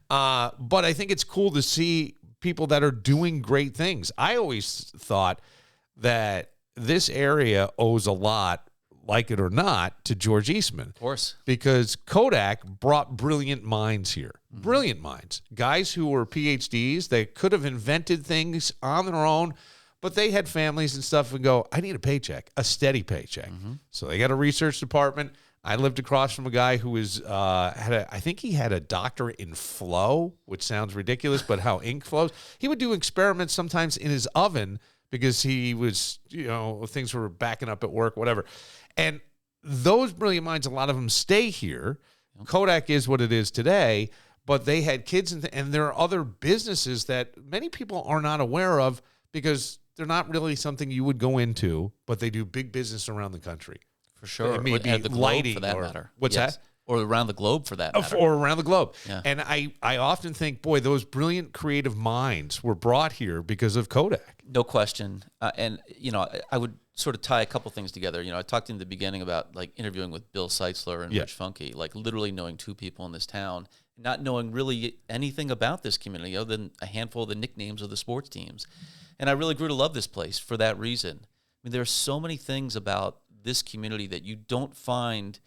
[SPEAKER 1] But I think it's cool to see people that are doing great things. I always thought that this area owes a lot, like it or not, to George Eastman.
[SPEAKER 3] Of course. Because
[SPEAKER 1] Kodak brought brilliant minds here. Mm-hmm. Brilliant minds. Guys who were PhDs, they could have invented things on their own, but they had families and stuff and go, I need a paycheck, a steady paycheck. Mm-hmm. So they got a research department. I lived across from a guy who was I think he had a doctorate in flow, which sounds ridiculous, but how ink flows. He would do experiments sometimes in his oven because he was, things were backing up at work, whatever. And those brilliant minds, a lot of them stay here. Kodak is what it is today, but they had kids, and there are other businesses that many people are not aware of because they're not really something you would go into, but they do big business around the country.
[SPEAKER 3] For sure.
[SPEAKER 1] It may be
[SPEAKER 3] the globe
[SPEAKER 1] lighting
[SPEAKER 3] for that matter.
[SPEAKER 1] What's that?
[SPEAKER 3] Or around the globe for that matter.
[SPEAKER 1] Or around the globe.
[SPEAKER 3] Yeah.
[SPEAKER 1] And I often think, boy, those brilliant creative minds were brought here because of Kodak.
[SPEAKER 3] No question. And I would sort of tie a couple things together. I talked in the beginning about interviewing with Bill Seitzler and Rich Funky, literally knowing two people in this town, not knowing really anything about this community other than a handful of the nicknames of the sports teams. And I really grew to love this place for that reason. There are so many things about this community that you don't find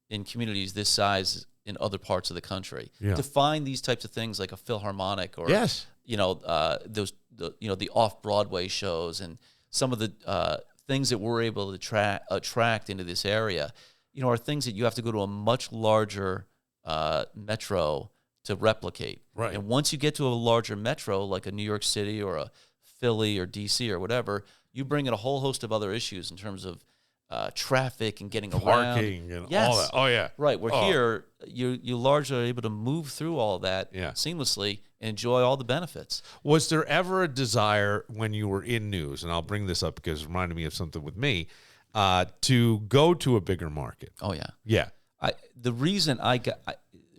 [SPEAKER 3] in communities this size in other parts of the country. Yeah. To find these types of things like a Philharmonic or the off-Broadway shows and some of the things that we're able to attract into this area, are things that you have to go to a much larger metro to replicate.
[SPEAKER 1] Right.
[SPEAKER 3] And once you get to a larger metro like a New York City or a Philly or DC or whatever, you bring in a whole host of other issues in terms of traffic and getting
[SPEAKER 1] parking
[SPEAKER 3] around.
[SPEAKER 1] and all that. Oh yeah,
[SPEAKER 3] right. We're here. You largely are able to move through all that seamlessly and enjoy all the benefits.
[SPEAKER 1] Was there ever a desire when you were in news, and I'll bring this up because it reminded me of something with me, to go to a bigger market?
[SPEAKER 3] Oh yeah,
[SPEAKER 1] yeah.
[SPEAKER 3] The reason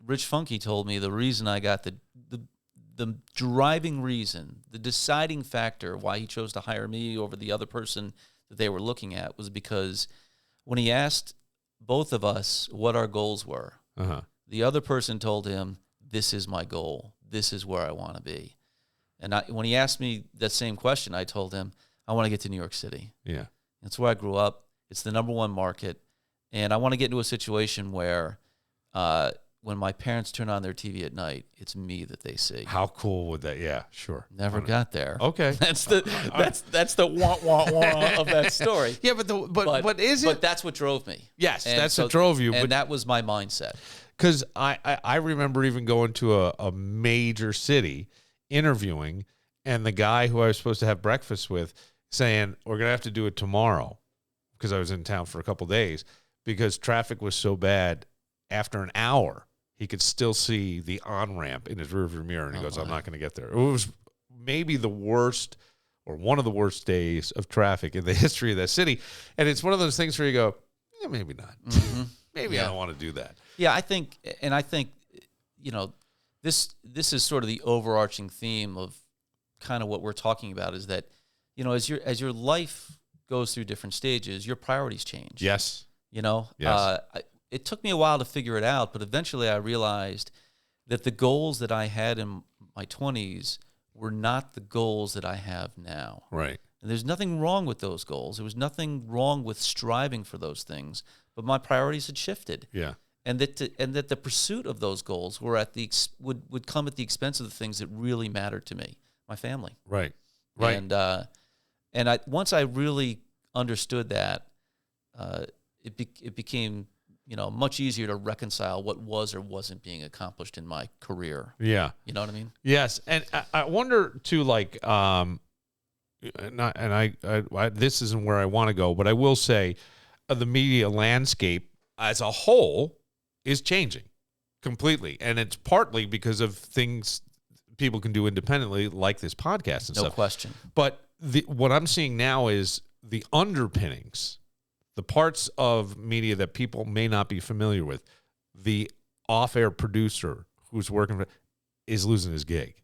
[SPEAKER 3] Rich Funky told me the reason I got the driving reason, the deciding factor why he chose to hire me over the other person that they were looking at was because when he asked both of us what our goals were, the other person told him, "This is my goal. This is where I want to be." And when he asked me that same question, I told him, "I want to get to New York City.
[SPEAKER 1] Yeah,
[SPEAKER 3] that's where I grew up. It's the #1 market, and I want to get into a situation where." When my parents turn on their TV at night, it's me that they see.
[SPEAKER 1] How cool would that? Yeah, sure.
[SPEAKER 3] Never got there.
[SPEAKER 1] Okay,
[SPEAKER 3] that's the wah of that story.
[SPEAKER 1] Yeah, but is it?
[SPEAKER 3] But that's what drove me.
[SPEAKER 1] Yes, that's what drove you.
[SPEAKER 3] And that was my mindset.
[SPEAKER 1] Because I remember even going to a major city, interviewing, and the guy who I was supposed to have breakfast with saying, "We're gonna have to do it tomorrow," because I was in town for a couple days because traffic was so bad. After an hour, he could still see the on-ramp in his rearview mirror, and he goes, "I'm not going to get there." It was maybe the worst or one of the worst days of traffic in the history of that city. And it's one of those things where you go, yeah, maybe not. Mm-hmm. Maybe I don't want to do that.
[SPEAKER 3] Yeah, I think, you know, this is sort of the overarching theme of kind of what we're talking about is that, you know, as your life goes through different stages, your priorities change.
[SPEAKER 1] Yes.
[SPEAKER 3] You know,
[SPEAKER 1] yes.
[SPEAKER 3] It took me a while to figure it out, but eventually I realized that the goals that I had in my 20s were not the goals that I have now.
[SPEAKER 1] Right.
[SPEAKER 3] And there's nothing wrong with those goals. There was nothing wrong with striving for those things, but my priorities had shifted.
[SPEAKER 1] Yeah.
[SPEAKER 3] And that the pursuit of those goals were would come at the expense of the things that really mattered to me, my family.
[SPEAKER 1] Right. Right.
[SPEAKER 3] And once I really understood that, it became, you know, much easier to reconcile what was or wasn't being accomplished in my career.
[SPEAKER 1] Yeah.
[SPEAKER 3] You know what I mean?
[SPEAKER 1] Yes. And I wonder too, like, this isn't where I want to go, but I will say the media landscape as a whole is changing completely. And it's partly because of things people can do independently, like this podcast and stuff.
[SPEAKER 3] No question.
[SPEAKER 1] But what I'm seeing now is the underpinnings, the parts of media that people may not be familiar with. The off-air producer who's working is losing his gig.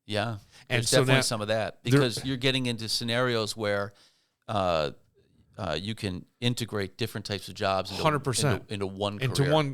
[SPEAKER 3] Yeah,
[SPEAKER 1] and
[SPEAKER 3] there's
[SPEAKER 1] so
[SPEAKER 3] definitely
[SPEAKER 1] now,
[SPEAKER 3] some of that because you're getting into scenarios where you can integrate different types of jobs into
[SPEAKER 1] 100%
[SPEAKER 3] into one career,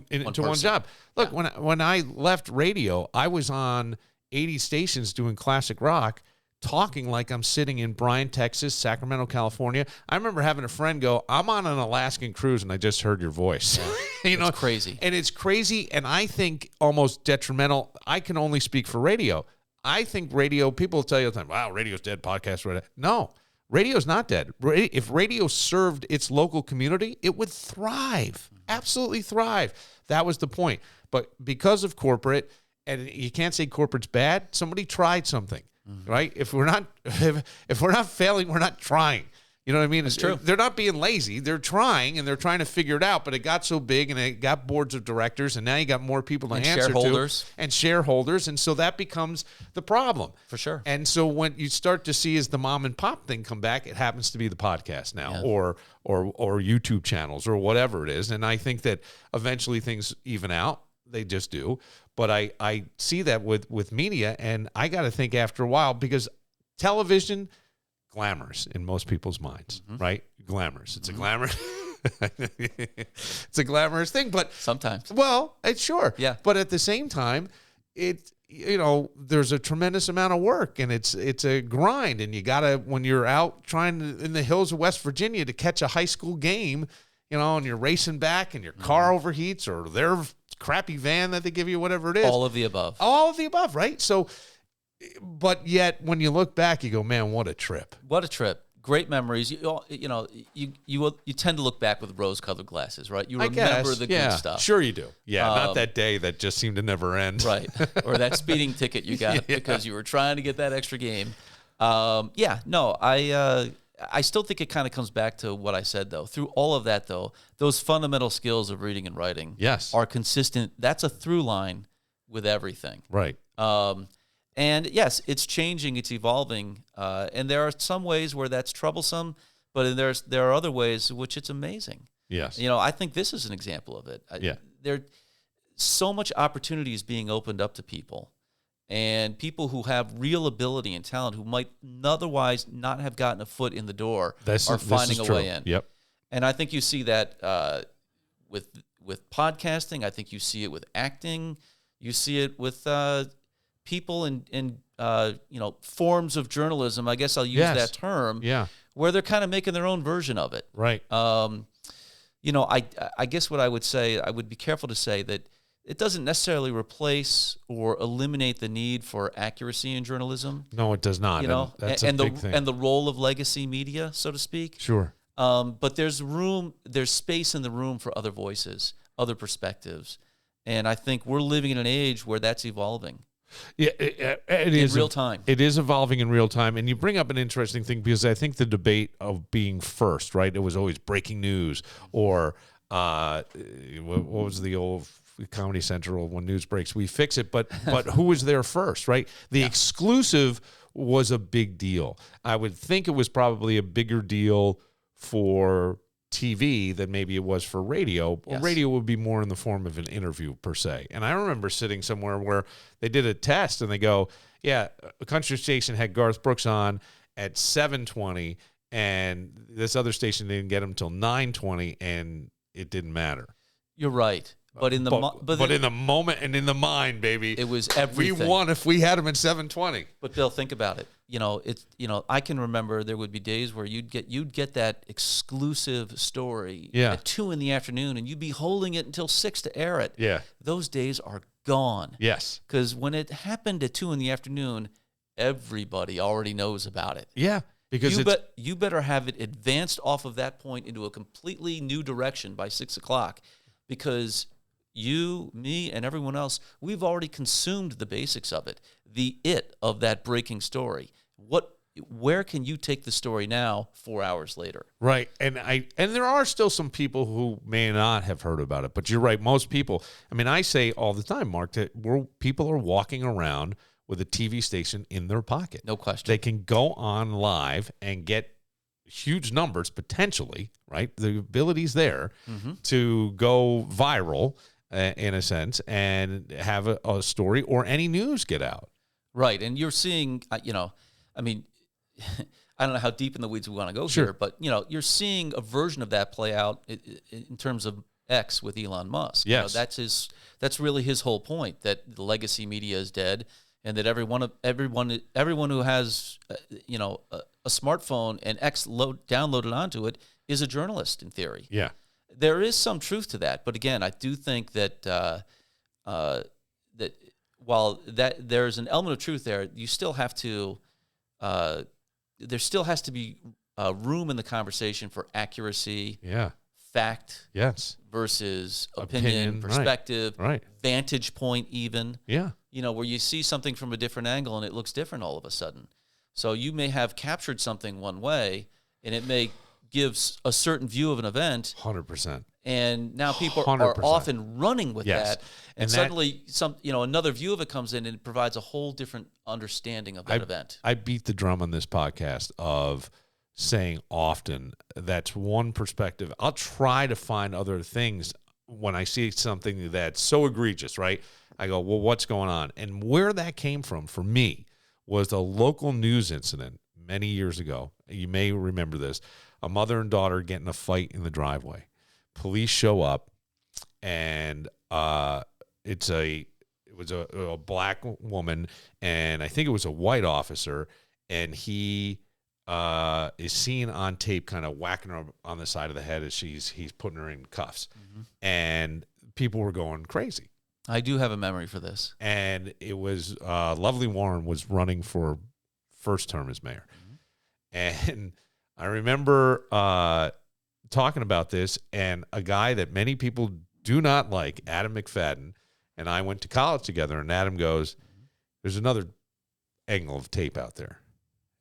[SPEAKER 1] into one job. Look,
[SPEAKER 3] yeah.
[SPEAKER 1] when I left radio, I was on 80 stations doing classic rock, talking like I'm sitting in Bryan, Texas, Sacramento, California. I remember having a friend go, "I'm on an Alaskan cruise and I just heard your voice."
[SPEAKER 3] Yeah.
[SPEAKER 1] You know,
[SPEAKER 3] it's crazy.
[SPEAKER 1] And it's crazy, and I think almost detrimental. I can only speak for radio. I think radio, people tell you all the time, "Wow, radio's dead, podcast radio." No, radio's not dead. If radio served its local community, it would thrive, absolutely thrive. That was the point. But because of corporate, and you can't say corporate's bad, somebody tried something. Mm-hmm. Right? If we're not failing, we're not trying. You know what I mean?
[SPEAKER 3] It's true.
[SPEAKER 1] They're not being lazy. They're trying, and they're trying to figure it out. But it got so big, and it got boards of directors, and now you got more people to answer
[SPEAKER 3] shareholders.
[SPEAKER 1] to. And shareholders. And so that becomes the problem.
[SPEAKER 3] For sure.
[SPEAKER 1] And so when you start to see as the mom and pop thing come back, it happens to be the podcast now, or YouTube channels, or whatever it is. And I think that eventually things even out. They just do. But I see that with media, and I got to think after a while, because television, glamorous in most people's minds, right? Glamorous. It's a glamorous. It's a glamorous thing, but
[SPEAKER 3] sometimes.
[SPEAKER 1] Well, it's sure.
[SPEAKER 3] Yeah.
[SPEAKER 1] But at the same time, there's a tremendous amount of work, and it's a grind, and you gotta, when you're out in the hills of West Virginia to catch a high school game, and you're racing back, and your car overheats, or their crappy van that they give you, whatever it is.
[SPEAKER 3] All of the above.
[SPEAKER 1] All of the above, right? So, but yet when you look back, you go, man, what a trip.
[SPEAKER 3] What a trip. Great memories. You tend to look back with rose-colored glasses, right? You remember the good stuff.
[SPEAKER 1] Sure you do. Yeah, not that day that just seemed to never end.
[SPEAKER 3] Right. Or that speeding ticket you got because you were trying to get that extra game. I I still think it kind of comes back to what I said, though. Through all of that, though, those fundamental skills of reading and writing are consistent. That's a through line with everything.
[SPEAKER 1] Right.
[SPEAKER 3] And yes, it's changing, it's evolving, and there are some ways where that's troublesome, but there are other ways in which it's amazing.
[SPEAKER 1] Yes.
[SPEAKER 3] I think this is an example of it. There so much opportunity is being opened up to people, and people who have real ability and talent who might otherwise not have gotten a foot in the door are finding a way in.
[SPEAKER 1] Yep.
[SPEAKER 3] And I think you see that with podcasting. I think you see it with acting. You see it with people in forms of journalism. I guess I'll use that term.
[SPEAKER 1] Yeah.
[SPEAKER 3] Where they're kind of making their own version of it.
[SPEAKER 1] Right.
[SPEAKER 3] I guess what I would say, I would be careful to say that it doesn't necessarily replace or eliminate the need for accuracy in journalism.
[SPEAKER 1] No, it does not. That's a big thing.
[SPEAKER 3] And the role of legacy media, so to speak.
[SPEAKER 1] Sure.
[SPEAKER 3] But there's space in the room for other voices, other perspectives. And I think we're living in an age where that's evolving.
[SPEAKER 1] Yeah, it is
[SPEAKER 3] in real time.
[SPEAKER 1] It is evolving in real time, and you bring up an interesting thing because I think the debate of being first, right? It was always breaking news, or what was the old Comedy Central when news breaks we fix it, but who was there first, right? The exclusive was a big deal. I would think it was probably a bigger deal for TV than maybe it was for radio.
[SPEAKER 3] Yes.
[SPEAKER 1] Radio would be more in the form of an interview per se. And I remember sitting somewhere where they did a test and they go, yeah, a country station had Garth Brooks on at 7:20 and this other station didn't get him till 9:20 and it didn't matter.
[SPEAKER 3] You're right. But in the
[SPEAKER 1] in the moment and in the mind, baby,
[SPEAKER 3] it was everything.
[SPEAKER 1] We won if we had him at 7:20.
[SPEAKER 3] But Bill, think about it. I can remember there would be days where you'd get that exclusive story at 2 p.m, and you'd be holding it until 6 to air it.
[SPEAKER 1] Yeah,
[SPEAKER 3] those days are gone.
[SPEAKER 1] Yes,
[SPEAKER 3] because when it happened at 2 p.m, everybody already knows about it.
[SPEAKER 1] Yeah, because
[SPEAKER 3] you better have it advanced off of that point into a completely new direction by 6 o'clock, because you, me, and everyone else, we've already consumed the basics of it, of that breaking story. Where can you take the story now, 4 hours later?
[SPEAKER 1] Right, and there are still some people who may not have heard about it, but you're right. Most people, I mean, I say all the time, Mark, that people are walking around with a TV station in their pocket.
[SPEAKER 3] No question.
[SPEAKER 1] They can go on live and get huge numbers potentially, right? The ability's there to go viral in a sense and have a story or any news get out.
[SPEAKER 3] Right, and you're seeing, I mean, I don't know how deep in the weeds we want to go here, but you're seeing a version of that play out in terms of X with Elon Musk.
[SPEAKER 1] Yes,
[SPEAKER 3] that's really his whole point, that the legacy media is dead, and that everyone who has a smartphone and X downloaded onto it is a journalist in theory.
[SPEAKER 1] Yeah,
[SPEAKER 3] there is some truth to that, but again, I do think that that while that there's an element of truth there, you still have to. There still has to be room in the conversation for accuracy, fact, versus opinion, perspective,
[SPEAKER 1] right,
[SPEAKER 3] vantage point, even,
[SPEAKER 1] where
[SPEAKER 3] you see something from a different angle and it looks different all of a sudden. So you may have captured something one way, and it may give a certain view of an event,
[SPEAKER 1] 100%,
[SPEAKER 3] and now people
[SPEAKER 1] 100%.
[SPEAKER 3] are often running with that. And suddenly, another view of it comes in and it provides a whole different understanding of that event.
[SPEAKER 1] I beat the drum on this podcast of saying often that's one perspective. I'll try to find other things when I see something that's so egregious, right? I go, well, what's going on? And where that came from for me was a local news incident many years ago. You may remember this. A mother and daughter get in a fight in the driveway. Police show up, and it was a black woman, and I think it was a white officer, and he is seen on tape kind of whacking her on the side of the head as he's putting her in cuffs. And people were going crazy.
[SPEAKER 3] I do have a memory for this.
[SPEAKER 1] And it was Lovely Warren was running for first term as mayor. And I remember talking about this, and a guy that many people do not like, Adam McFadden, and I went to college together, and Adam goes, there's another angle of tape out there.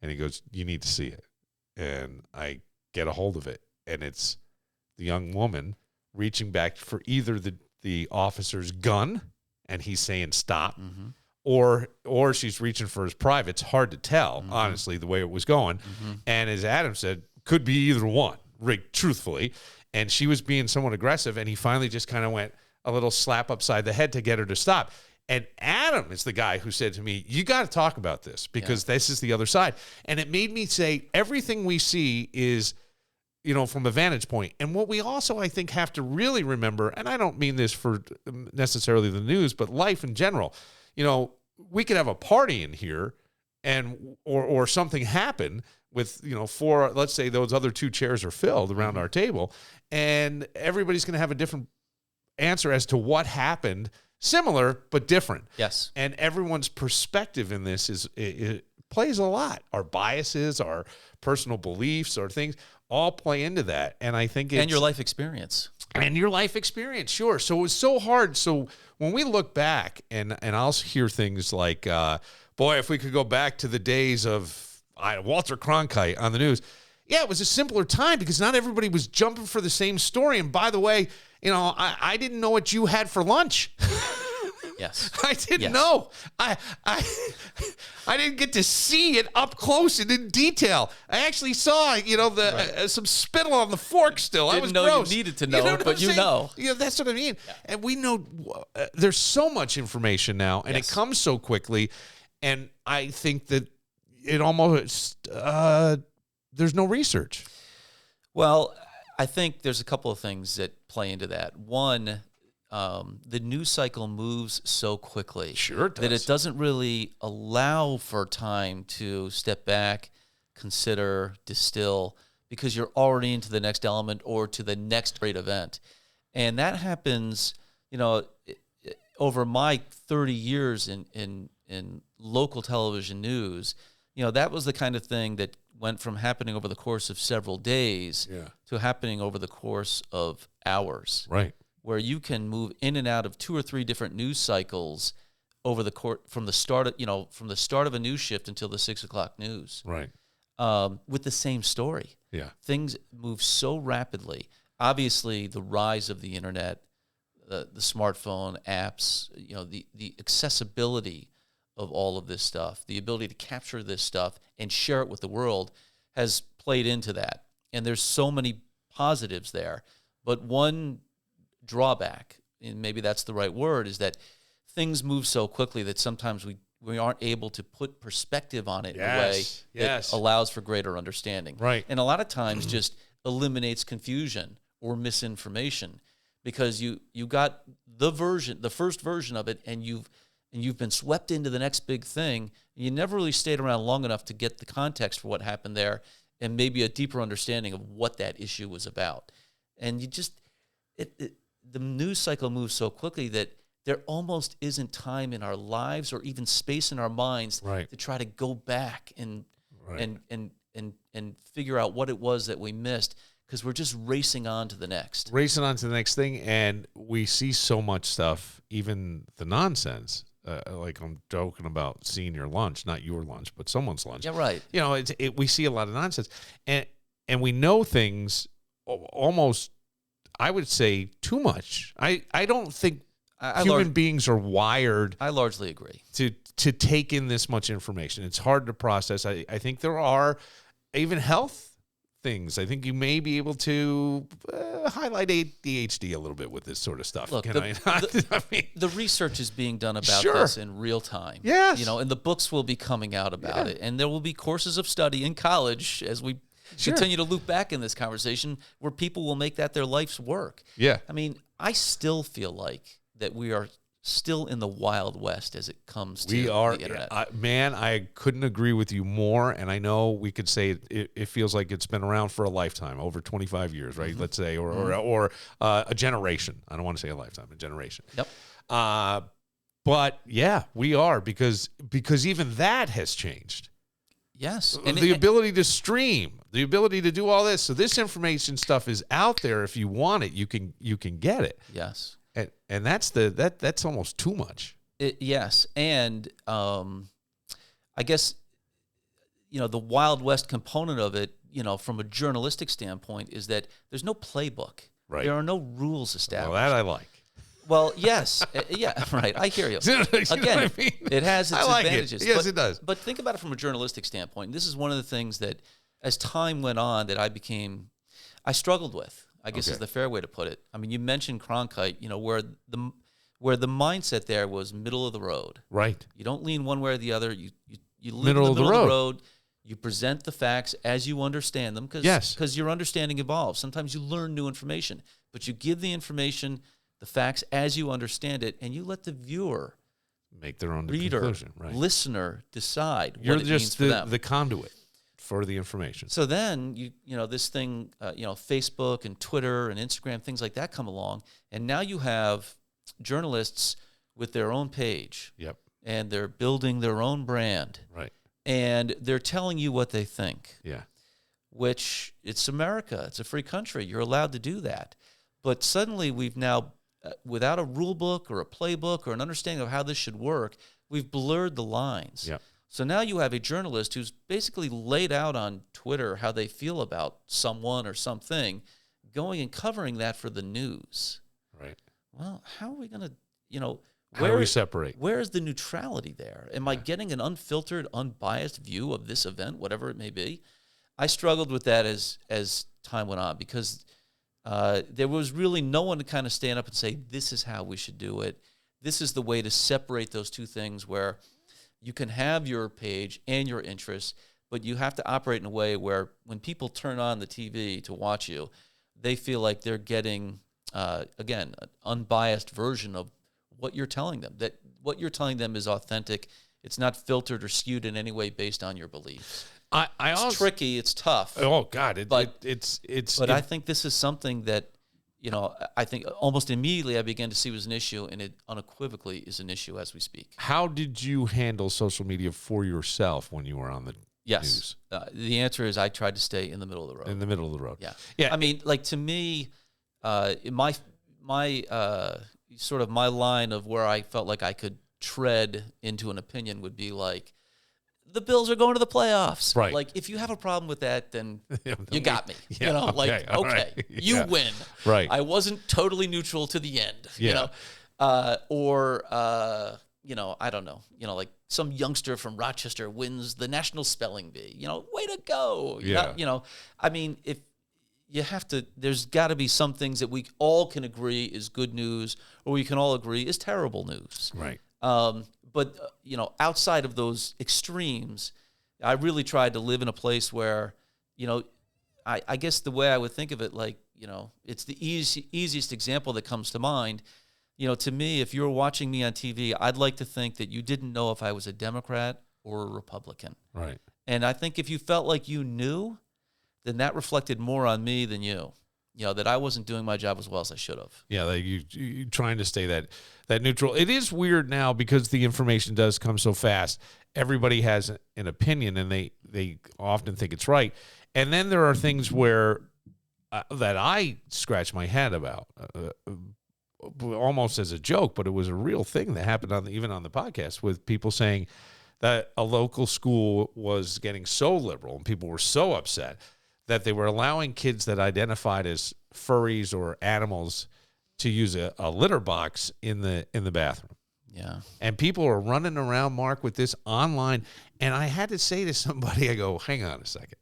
[SPEAKER 1] And he goes, you need to see it. and I get a hold of it, and it's the young woman reaching back for either the officer's gun, and he's saying stop, or she's reaching for his private. It's hard to tell, honestly, the way it was going. And as Adam said, could be either one, right, truthfully. And she was being somewhat aggressive, and he finally just kind of went a little slap upside the head to get her to stop. And Adam is the guy who said to me, you got to talk about this because this is the other side. And it made me say everything we see is, from a vantage point. And what we also, I think, have to really remember, and I don't mean this for necessarily the news, but life in general, we could have a party in here and or something happen with, four, let's say those other two chairs are filled around our table, and everybody's going to have a different answer as to what happened. Similar, but different.
[SPEAKER 3] Yes.
[SPEAKER 1] And everyone's perspective in this it plays a lot. Our biases, our personal beliefs, our things all play into that. And I think it's...
[SPEAKER 3] And your life experience.
[SPEAKER 1] And your life experience, sure. So it was so hard. So when we look back, and I'll hear things like, boy, if we could go back to the days of Walter Cronkite on the news. Yeah, it was a simpler time because not everybody was jumping for the same story. And by the way, I didn't know what you had for lunch.
[SPEAKER 3] Yes.
[SPEAKER 1] I didn't know. I didn't get to see it up close and in detail. I actually saw, some spittle on the fork still.
[SPEAKER 3] Didn't
[SPEAKER 1] I was
[SPEAKER 3] know
[SPEAKER 1] gross.
[SPEAKER 3] you needed to know, but you know.
[SPEAKER 1] Yeah, that's what I mean. Yeah. And we know there's so much information now, and it comes so quickly. And I think that it almost there's no research.
[SPEAKER 3] Well, I think there's a couple of things that play into that. One, the news cycle moves so quickly that it doesn't really allow for time to step back, consider, distill, because you're already into the next element or to the next great event. And that happens, over my 30 years in local television news, that was the kind of thing that went from happening over the course of several days to happening over the course of hours.
[SPEAKER 1] Right.
[SPEAKER 3] Where you can move in and out of 2 or 3 different news cycles over the from the start of a news shift until the 6 o'clock news.
[SPEAKER 1] Right.
[SPEAKER 3] With the same story.
[SPEAKER 1] Yeah.
[SPEAKER 3] Things move so rapidly. Obviously, the rise of the internet, the smartphone apps, the accessibility of all of this stuff, the ability to capture this stuff and share it with the world has played into that. And there's so many positives there. But one drawback, and maybe that's the right word, is that things move so quickly that sometimes we aren't able to put perspective on it in a way that allows for greater understanding.
[SPEAKER 1] Right.
[SPEAKER 3] And a lot of times just eliminates confusion or misinformation because you got the first version of it, and you've been swept into the next big thing. And you never really stayed around long enough to get the context for what happened there and maybe a deeper understanding of what that issue was about. And you just, the news cycle moves so quickly that there almost isn't time in our lives or even space in our minds to try to go back and figure out what it was that we missed, because we're just racing on to the next.
[SPEAKER 1] Racing on to the next thing, and we see so much stuff, even the nonsense. Like I'm joking about seeing your lunch, not your lunch, but someone's lunch.
[SPEAKER 3] Yeah, right.
[SPEAKER 1] We see a lot of nonsense, and we know things almost, I would say, too much. I don't think human beings are wired.
[SPEAKER 3] I largely agree.
[SPEAKER 1] To take in this much information. It's hard to process. I think there are even health things. I think you may be able to highlight ADHD a little bit with this sort of stuff.
[SPEAKER 3] Look, the research is being done about this in real time.
[SPEAKER 1] Yes.
[SPEAKER 3] And the books will be coming out about it. And there will be courses of study in college as we continue to loop back in this conversation where people will make that their life's work.
[SPEAKER 1] Yeah.
[SPEAKER 3] I mean, I still feel like that we are still in the Wild West as it comes to the internet.
[SPEAKER 1] I couldn't agree with you more. And I know we could say it feels like it's been around for a lifetime, over 25 years, right? Mm-hmm. Let's say, or a generation. I don't want to say a lifetime, a generation.
[SPEAKER 3] Yep.
[SPEAKER 1] But yeah, we are because even that has changed.
[SPEAKER 3] Yes.
[SPEAKER 1] And the ability to stream, the ability to do all this. So this information stuff is out there. If you want it, you can get it.
[SPEAKER 3] Yes.
[SPEAKER 1] And that's almost too much.
[SPEAKER 3] Yes. And I guess, the Wild West component of it from a journalistic standpoint, is that there's no playbook.
[SPEAKER 1] Right.
[SPEAKER 3] There are no rules established.
[SPEAKER 1] Well, that I like.
[SPEAKER 3] Well, yes. Yeah, right. I hear you. Again, it has its advantages.
[SPEAKER 1] Yes, it does.
[SPEAKER 3] But think about it from a journalistic standpoint. This is one of the things that, as time went on, that I struggled with, I guess is the fair way to put it. I mean, you mentioned Cronkite, where the mindset there was middle of the road.
[SPEAKER 1] Right.
[SPEAKER 3] You don't lean one way or the other. You live
[SPEAKER 1] Middle
[SPEAKER 3] in the
[SPEAKER 1] of the
[SPEAKER 3] middle of the
[SPEAKER 1] road.
[SPEAKER 3] road. You present the facts as you understand them, because your understanding evolves. Sometimes you learn new information, but you give the information, the facts as you understand it, and you let the viewer,
[SPEAKER 1] make their own
[SPEAKER 3] reader,
[SPEAKER 1] conclusion. Right.
[SPEAKER 3] listener decide
[SPEAKER 1] You're
[SPEAKER 3] what it
[SPEAKER 1] just
[SPEAKER 3] means for them.
[SPEAKER 1] the conduit for the information.
[SPEAKER 3] So then this thing, Facebook and Twitter and Instagram, things like that come along, and now you have journalists with their own page.
[SPEAKER 1] Yep.
[SPEAKER 3] And they're building their own brand.
[SPEAKER 1] Right.
[SPEAKER 3] And they're telling you what they think.
[SPEAKER 1] Yeah.
[SPEAKER 3] Which, it's America. It's a free country. You're allowed to do that. But suddenly we've now, without a rule book or a playbook or an understanding of how this should work, we've blurred the lines.
[SPEAKER 1] Yep.
[SPEAKER 3] So now you have a journalist who's basically laid out on Twitter how they feel about someone or something, going and covering that for the news.
[SPEAKER 1] Right.
[SPEAKER 3] Well, how are we going to,
[SPEAKER 1] how do we separate?
[SPEAKER 3] Where is the neutrality there? Am I getting an unfiltered, unbiased view of this event, whatever it may be? I struggled with that as time went on, because there was really no one to kind of stand up and say, this is how we should do it. This is the way to separate those two things, where you can have your page and your interests, but you have to operate in a way where when people turn on the TV to watch you, they feel like they're getting, again, an unbiased version of what you're telling them, that what you're telling them is authentic. It's not filtered or skewed in any way based on your beliefs.
[SPEAKER 1] It's
[SPEAKER 3] tricky. It's tough.
[SPEAKER 1] Oh God,
[SPEAKER 3] But I think this is something that, I think almost immediately I began to see was an issue, and it unequivocally is an issue as we speak.
[SPEAKER 1] How did you handle social media for yourself when you were on the news?
[SPEAKER 3] The answer is I tried to stay in the middle of the road.
[SPEAKER 1] In the middle of the road.
[SPEAKER 3] Yeah.
[SPEAKER 1] Yeah.
[SPEAKER 3] I mean, like, to me, my sort of my line of where I felt like I could tread into an opinion would be like, the Bills are going to the playoffs.
[SPEAKER 1] Right.
[SPEAKER 3] Like, if you have a problem with that, then you got me.
[SPEAKER 1] Yeah,
[SPEAKER 3] okay,
[SPEAKER 1] right.
[SPEAKER 3] you win.
[SPEAKER 1] Right.
[SPEAKER 3] I wasn't totally neutral to the end.
[SPEAKER 1] Yeah.
[SPEAKER 3] I don't know. Like some youngster from Rochester wins the National Spelling Bee. Way to go.
[SPEAKER 1] Yeah.
[SPEAKER 3] I mean, if you have to, there's got to be some things that we all can agree is good news, or we can all agree is terrible news.
[SPEAKER 1] Right.
[SPEAKER 3] But outside of those extremes, I really tried to live in a place where, I guess the way I would think of it, like, it's the easiest example that comes to mind. To me, if you were watching me on TV, I'd like to think that you didn't know if I was a Democrat or a Republican.
[SPEAKER 1] Right.
[SPEAKER 3] And I think if you felt like you knew, then that reflected more on me than you. That I wasn't doing my job as well as I should have.
[SPEAKER 1] Yeah, you trying to stay that neutral. It is weird now because the information does come so fast. Everybody has an opinion, and they often think it's right. And then there are things where that I scratch my head about, almost as a joke, but it was a real thing that happened even on the podcast, with people saying that a local school was getting so liberal and people were so upset that they were allowing kids that identified as furries or animals to use a litter box in the bathroom.
[SPEAKER 3] Yeah.
[SPEAKER 1] And people are running around, Mark, with this online. And I had to say to somebody, I go, hang on a second.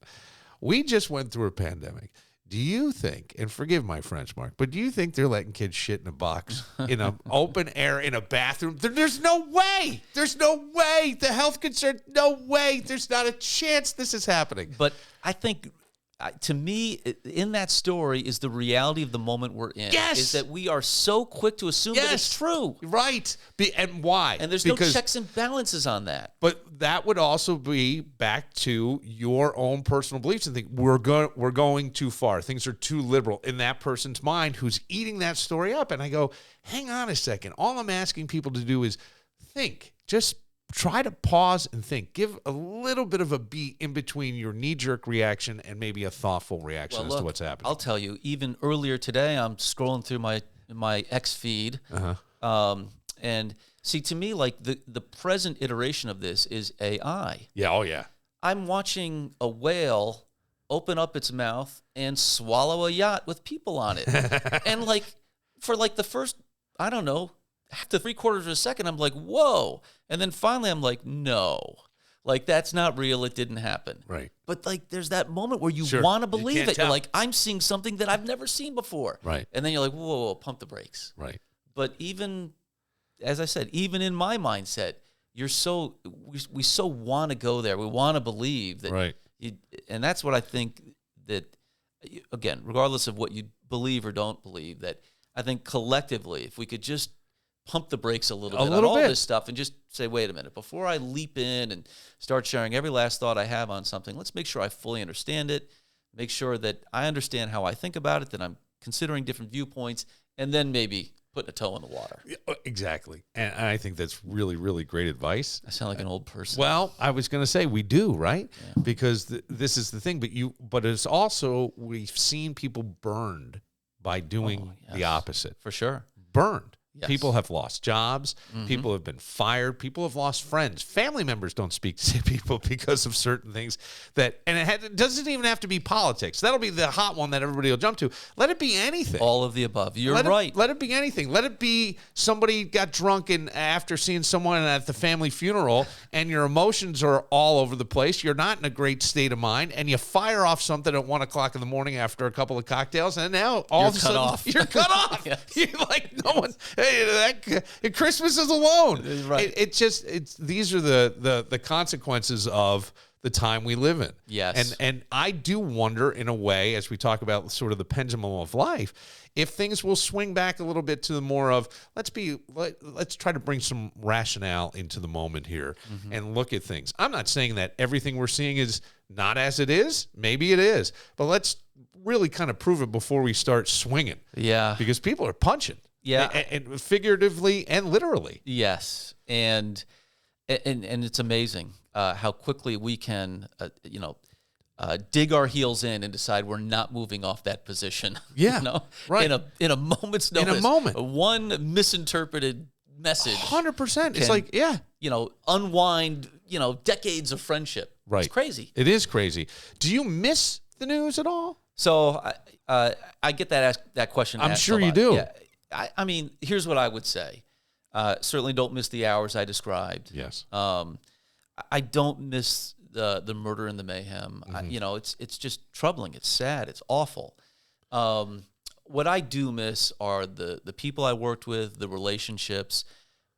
[SPEAKER 1] We just went through a pandemic. Do you think, and forgive my French, Mark, but do you think they're letting kids shit in a box in an open air in a bathroom? There's no way. There's no way. The health concern, no way. There's not a chance this is happening.
[SPEAKER 3] But I think, to me, in that story is the reality of the moment we're in.
[SPEAKER 1] Yes.
[SPEAKER 3] Is that we are so quick to assume that it's true.
[SPEAKER 1] Right. And why?
[SPEAKER 3] And there's no checks and balances on that.
[SPEAKER 1] But that would also be back to your own personal beliefs and think we're going too far. Things are too liberal in that person's mind who's eating that story up. And I go, hang on a second. All I'm asking people to do is think. Just try to pause and think. Give a little bit of a beat in between your knee-jerk reaction and maybe a thoughtful reaction as to what's happening.
[SPEAKER 3] I'll tell you, even earlier today, I'm scrolling through my X feed. And see, to me, like the present iteration of this is AI.
[SPEAKER 1] Yeah, oh yeah.
[SPEAKER 3] I'm watching a whale open up its mouth and swallow a yacht with people on it. And like for like the first, I don't know, half to 3/4 of a second, I'm like, whoa. And then finally I'm like, no. Like, that's not real. It didn't happen.
[SPEAKER 1] Right.
[SPEAKER 3] But, like, there's that moment where you
[SPEAKER 1] Sure.
[SPEAKER 3] want to
[SPEAKER 1] You
[SPEAKER 3] believe
[SPEAKER 1] can't
[SPEAKER 3] it. You're
[SPEAKER 1] tell.
[SPEAKER 3] like, I'm seeing something that I've never seen before.
[SPEAKER 1] Right.
[SPEAKER 3] And then you're like, whoa, pump the brakes.
[SPEAKER 1] Right.
[SPEAKER 3] But even, as I said, even in my mindset, we so want to go there. We want to believe that.
[SPEAKER 1] Right.
[SPEAKER 3] And that's what I think that, again, regardless of what you believe or don't believe, that I think collectively, if we could just pump the brakes a little bit on all this stuff and just say, wait a minute, before I leap in and start sharing every last thought I have on something, let's make sure I fully understand it, make sure that I understand how I think about it, that I'm considering different viewpoints, and then maybe putting a toe in the water.
[SPEAKER 1] Exactly. And I think that's really, really great advice.
[SPEAKER 3] I sound like an old person.
[SPEAKER 1] Well, I was going to say we do, right? Yeah. Because this is the thing. But it's also, we've seen people burned by doing the opposite.
[SPEAKER 3] For sure.
[SPEAKER 1] Burned.
[SPEAKER 3] Yes.
[SPEAKER 1] People have lost jobs. Mm-hmm. People have been fired. People have lost friends. Family members don't speak to people because of certain things it doesn't even have to be politics. That'll be the hot one that everybody will jump to. Let it be anything.
[SPEAKER 3] All of the above. You're right.
[SPEAKER 1] Let it be anything. Let it be somebody got drunk after seeing someone at the family funeral and your emotions are all over the place. You're not in a great state of mind and you fire off something at 1:00 in the morning after a couple of cocktails and now all of a sudden you're cut off.
[SPEAKER 3] Yes.
[SPEAKER 1] You're like, no one, Christmas is alone.
[SPEAKER 3] Right.
[SPEAKER 1] These are the consequences of the time we live in.
[SPEAKER 3] Yes.
[SPEAKER 1] And I do wonder, in a way, as we talk about sort of the pendulum of life, if things will swing back a little bit to the more of let's try to bring some rationale into the moment here and look at things. I'm not saying that everything we're seeing is not as it is. Maybe it is. But let's really kind of prove it before we start swinging.
[SPEAKER 3] Yeah.
[SPEAKER 1] Because people are punching.
[SPEAKER 3] Yeah.
[SPEAKER 1] And figuratively and literally.
[SPEAKER 3] Yes. And it's amazing how quickly we can, dig our heels in and decide we're not moving off that position.
[SPEAKER 1] Yeah. Right.
[SPEAKER 3] In a moment's notice.
[SPEAKER 1] In a moment.
[SPEAKER 3] One misinterpreted message.
[SPEAKER 1] 100%. It's like, yeah.
[SPEAKER 3] Unwind, decades of friendship.
[SPEAKER 1] Right.
[SPEAKER 3] It's crazy.
[SPEAKER 1] It is crazy. Do you miss the news at all?
[SPEAKER 3] So I get that question.
[SPEAKER 1] I'm
[SPEAKER 3] asked
[SPEAKER 1] sure
[SPEAKER 3] a lot.
[SPEAKER 1] you do.
[SPEAKER 3] Yeah. I mean, here's what I would say. Certainly don't miss the hours I described.
[SPEAKER 1] Yes.
[SPEAKER 3] I don't miss the murder and the mayhem. It's just troubling. It's sad. It's awful. What I do miss are the people I worked with, the relationships,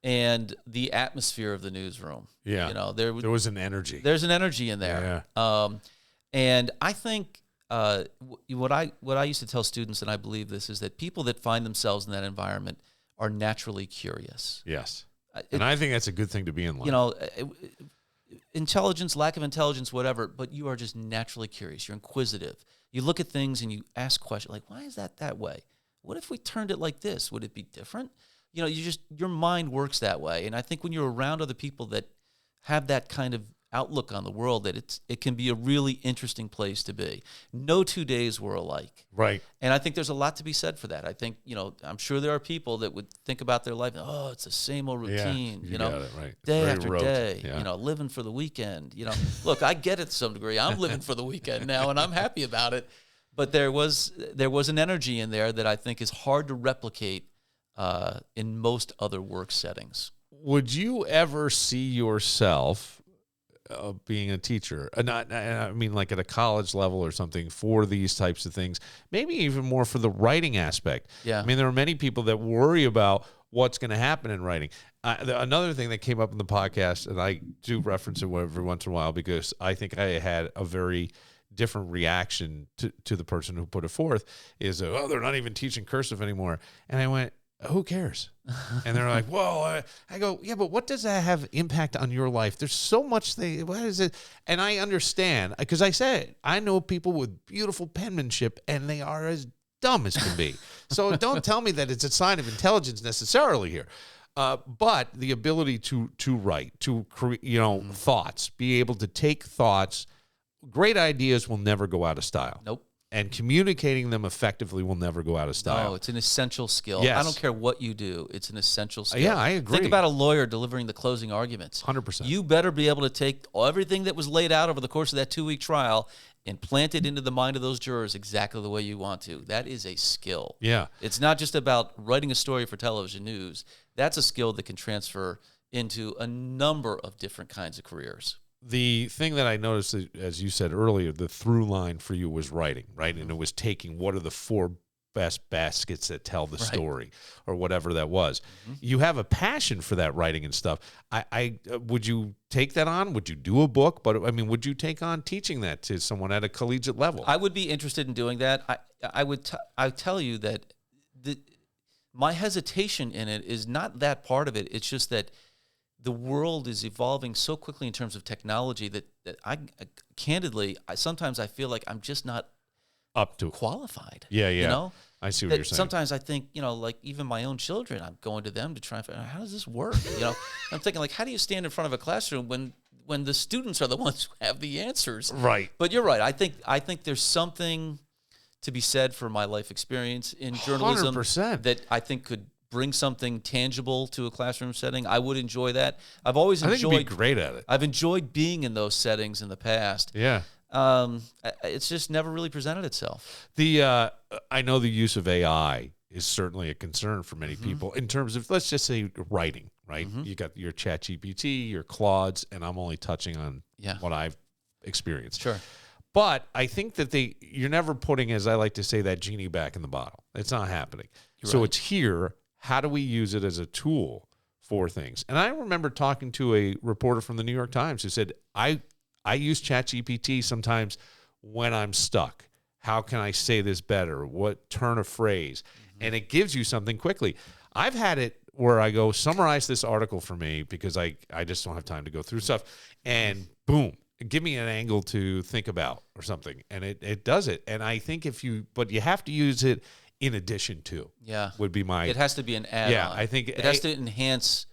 [SPEAKER 3] and the atmosphere of the newsroom.
[SPEAKER 1] Yeah. There was an energy.
[SPEAKER 3] There's an energy in there.
[SPEAKER 1] Yeah.
[SPEAKER 3] And I think what I used to tell students, and I believe this, is that people that find themselves in that environment are naturally curious.
[SPEAKER 1] Yes. And I think that's a good thing to be in life.
[SPEAKER 3] Intelligence, lack of intelligence, whatever, but you are just naturally curious. You're inquisitive. You look at things and you ask questions like, why is that way? What if we turned it like this? Would it be different? Your mind works that way. And I think when you're around other people that have that kind of outlook on the world, that it can be a really interesting place to be. No 2 days were alike.
[SPEAKER 1] Right.
[SPEAKER 3] And I think there's a lot to be said for that. I think, I'm sure there are people that would think about their life, it's the same old routine,
[SPEAKER 1] you got it, right.
[SPEAKER 3] day
[SPEAKER 1] Very
[SPEAKER 3] after
[SPEAKER 1] rote.
[SPEAKER 3] day,
[SPEAKER 1] Yeah.
[SPEAKER 3] living for the weekend. Look, I get it to some degree. I'm living for the weekend now and I'm happy about it. But there was an energy in there that I think is hard to replicate in most other work settings.
[SPEAKER 1] Would you ever see yourself being a teacher, I mean like at a college level or something, for these types of things, maybe even more for the writing aspect?
[SPEAKER 3] Yeah.
[SPEAKER 1] I mean, there are many people that worry about what's going to happen in writing. Another thing that came up in the podcast, and I do reference it every once in a while because I think I had a very different reaction to the person who put it forth, is, they're not even teaching cursive anymore. And I went, who cares? And they're like, well, I go, yeah, but what does that have impact on your life? There's so much what is it? And I understand, because I said, I know people with beautiful penmanship and they are as dumb as can be. So don't tell me that it's a sign of intelligence necessarily here. But the ability to write, to create, thoughts, be able to take thoughts, great ideas will never go out of style.
[SPEAKER 3] Nope.
[SPEAKER 1] And communicating them effectively will never go out of style.
[SPEAKER 3] No, it's an essential skill.
[SPEAKER 1] Yes.
[SPEAKER 3] I don't care what you do. It's an essential skill.
[SPEAKER 1] Yeah, I agree.
[SPEAKER 3] Think about a lawyer delivering the closing arguments.
[SPEAKER 1] 100%.
[SPEAKER 3] You better be able to take everything that was laid out over the course of that 2-week trial and plant it into the mind of those jurors exactly the way you want to. That is a skill.
[SPEAKER 1] Yeah.
[SPEAKER 3] It's not just about writing a story for television news. That's a skill that can transfer into a number of different kinds of careers.
[SPEAKER 1] The thing that I noticed, as you said earlier, the through line for you was writing, right? And it was taking what are the 4 best baskets that tell the story, or whatever that was. You have a passion for that writing and stuff. I would you take that on? Would you do a book? But I mean, would you take on teaching that to someone at a collegiate level?
[SPEAKER 3] I would be interested in doing that. I tell you that my hesitation in it is not that part of it. It's just that the world is evolving so quickly in terms of technology that I candidly, sometimes I feel like I'm just not
[SPEAKER 1] up to
[SPEAKER 3] qualified.
[SPEAKER 1] Yeah.
[SPEAKER 3] You know?
[SPEAKER 1] I see what you're saying.
[SPEAKER 3] Sometimes I think, like even my own children, I'm going to them to try and figure out, how does this work? I'm thinking, like, how do you stand in front of a classroom when the students are the ones who have the answers?
[SPEAKER 1] Right.
[SPEAKER 3] But you're right. I think there's something to be said for my life experience in journalism
[SPEAKER 1] 100%.
[SPEAKER 3] that I think could bring something tangible to a classroom setting. I would enjoy that. I've always enjoyed.
[SPEAKER 1] I think you'd be great at it.
[SPEAKER 3] I've enjoyed being in those settings in the past.
[SPEAKER 1] Yeah.
[SPEAKER 3] It's just never really presented itself.
[SPEAKER 1] I know the use of AI is certainly a concern for many people in terms of, let's just say, writing, right? You got your ChatGPT, your Claudes, and I'm only touching on what I've experienced.
[SPEAKER 3] Sure.
[SPEAKER 1] But I think that you're never putting, as I like to say, that genie back in the bottle. It's not happening. So it's here. How do we use it as a tool for things? And I remember talking to a reporter from the New York Times who said, I use ChatGPT sometimes when I'm stuck. How can I say this better? What turn of phrase? And it gives you something quickly. I've had it where I go, summarize this article for me because I just don't have time to go through stuff. And boom, give me an angle to think about or something. And it does it. And I think but you have to use it in addition to.
[SPEAKER 3] Yeah.
[SPEAKER 1] Would be my.
[SPEAKER 3] It has to be an add-on.
[SPEAKER 1] Yeah, I think
[SPEAKER 3] it has to enhance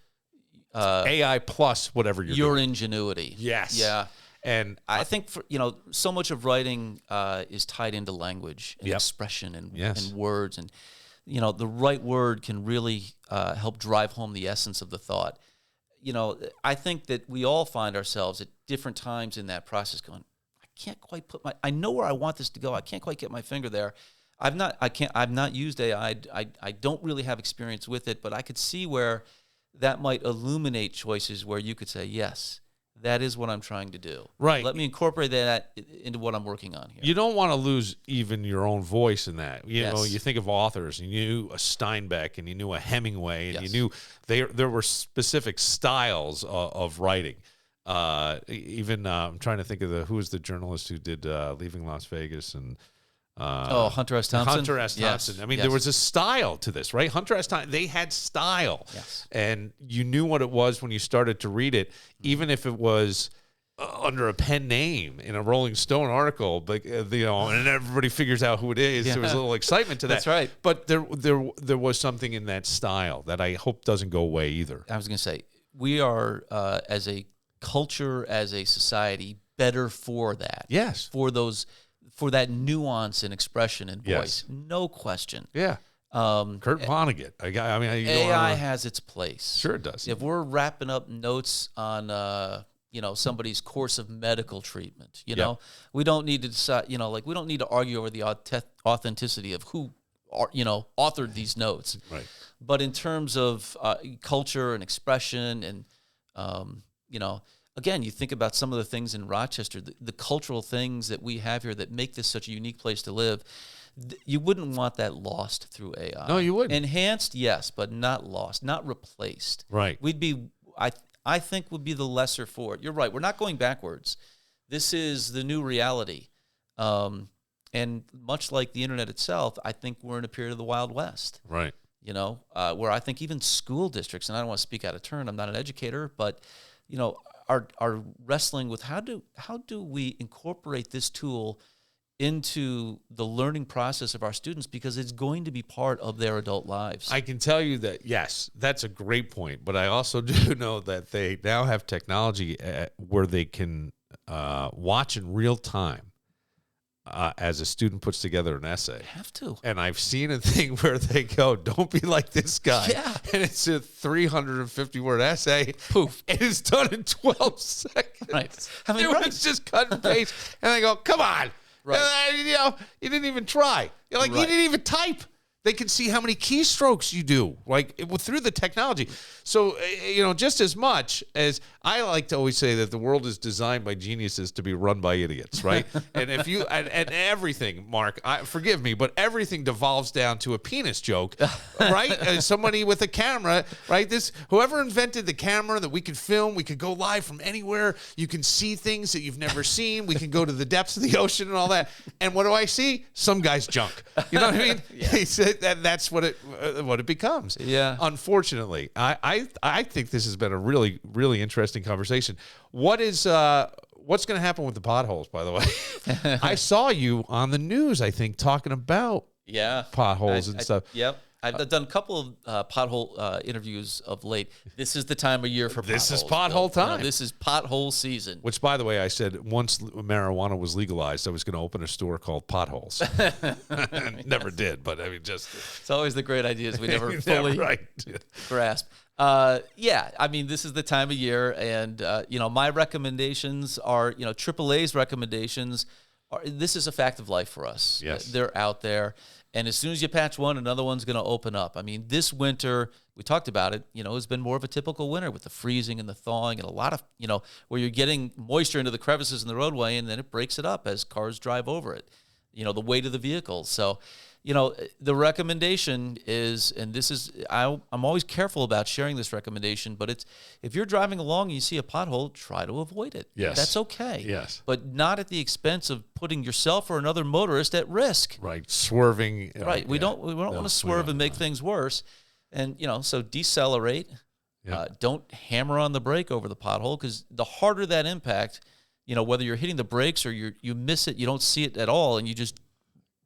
[SPEAKER 1] AI plus whatever you're doing.
[SPEAKER 3] Ingenuity.
[SPEAKER 1] Yes.
[SPEAKER 3] Yeah.
[SPEAKER 1] And
[SPEAKER 3] I think so much of writing is tied into language and expression and words, and the right word can really help drive home the essence of the thought. I think that we all find ourselves at different times in that process going, I can't quite I know where I want this to go. I can't quite get my finger there. I've not used AI. I don't really have experience with it, but I could see where that might illuminate choices where you could say, yes, that is what I'm trying to do.
[SPEAKER 1] Right.
[SPEAKER 3] Let me incorporate that into what I'm working on here.
[SPEAKER 1] You don't want to lose even your own voice in that. You know, you think of authors, and you knew a Steinbeck, and you knew a Hemingway, and you knew there were specific styles of writing. Even I'm trying to think of who was the journalist who did Leaving Las Vegas and.
[SPEAKER 3] Hunter S. Thompson.
[SPEAKER 1] Hunter S. Thompson.
[SPEAKER 3] Yes.
[SPEAKER 1] I mean, there was a style to this, right? Hunter S. Thompson, they had style.
[SPEAKER 3] Yes.
[SPEAKER 1] And you knew what it was when you started to read it, even if it was under a pen name in a Rolling Stone article, but and everybody figures out who it is. Yeah. There was a little excitement to that.
[SPEAKER 3] That's right.
[SPEAKER 1] But there was something in that style that I hope doesn't go away either.
[SPEAKER 3] I was going to say, we are, as a culture, as a society, better for that.
[SPEAKER 1] Yes.
[SPEAKER 3] For that nuance and expression and voice, no question.
[SPEAKER 1] Yeah. Kurt Vonnegut.
[SPEAKER 3] AI has its place.
[SPEAKER 1] Sure, it does.
[SPEAKER 3] If we're wrapping up notes on, somebody's course of medical treatment, we don't need to decide. We don't need to argue over the authenticity of who, authored these notes.
[SPEAKER 1] Right.
[SPEAKER 3] But in terms of culture and expression, and again, you think about some of the things in Rochester, the cultural things that we have here that make this such a unique place to live. You wouldn't want that lost through AI.
[SPEAKER 1] No, you wouldn't.
[SPEAKER 3] Enhanced, yes, but not lost, not replaced.
[SPEAKER 1] Right.
[SPEAKER 3] I think would be the lesser for it. You're right. We're not going backwards. This is the new reality. And much like the internet itself, I think we're in a period of the Wild West.
[SPEAKER 1] Right.
[SPEAKER 3] Where I think even school districts, and I don't want to speak out of turn, I'm not an educator, but, are wrestling with how do we incorporate this tool into the learning process of our students, because it's going to be part of their adult lives.
[SPEAKER 1] I can tell you that, yes, that's a great point, but I also do know that they now have technology where they can watch in real time as a student puts together an essay.
[SPEAKER 3] You have to.
[SPEAKER 1] And I've seen a thing where they go, don't be like this guy.
[SPEAKER 3] Yeah.
[SPEAKER 1] And it's a 350-word essay.
[SPEAKER 3] Poof.
[SPEAKER 1] And it's done in 12 seconds.
[SPEAKER 3] Right. I mean,
[SPEAKER 1] It was just cut and paste. And they go, come on.
[SPEAKER 3] Right.
[SPEAKER 1] You didn't even try. You're like, you didn't even type. They can see how many keystrokes you do, like through the technology. So, just as much as I like to always say that the world is designed by geniuses to be run by idiots, right? And if you and everything, Mark, forgive me, but everything devolves down to a penis joke, right? Somebody with a camera, right? Whoever invented the camera that we could film, we could go live from anywhere. You can see things that you've never seen. We can go to the depths of the ocean and all that. And what do I see? Some guy's junk. You know what I mean? He said that's what it becomes.
[SPEAKER 3] Yeah.
[SPEAKER 1] Unfortunately, I think this has been a really, really interesting conversation. What's going to happen with the potholes, by the way? I saw you on the news, I think, talking about potholes and stuff.
[SPEAKER 3] Yep. I've done a couple of pothole interviews of late. This is the time of year for potholes.
[SPEAKER 1] This is pothole time.
[SPEAKER 3] This is pothole season.
[SPEAKER 1] Which, by the way, I said once marijuana was legalized, I was going to open a store called Potholes. Never did, but I mean, just...
[SPEAKER 3] It's always the great ideas we never fully grasp. I mean, this is the time of year, and, my recommendations are, AAA's recommendations this is a fact of life for us.
[SPEAKER 1] Yes.
[SPEAKER 3] They're out there. And as soon as you patch one, another one's going to open up. I mean, this winter, we talked about it, it's been more of a typical winter with the freezing and the thawing and a lot of, where you're getting moisture into the crevices in the roadway and then it breaks it up as cars drive over it, the weight of the vehicles. So, the recommendation is, and this is, I'm always careful about sharing this recommendation, but it's, if you're driving along and you see a pothole, try to avoid it.
[SPEAKER 1] Yes.
[SPEAKER 3] That's okay.
[SPEAKER 1] Yes.
[SPEAKER 3] But not at the expense of putting yourself or another motorist at risk.
[SPEAKER 1] Right. Swerving.
[SPEAKER 3] Right. We don't want to swerve and make things worse. And, so decelerate.
[SPEAKER 1] Yep.
[SPEAKER 3] Don't hammer on the brake over the pothole, because the harder that impact, whether you're hitting the brakes or you miss it, you don't see it at all, and you just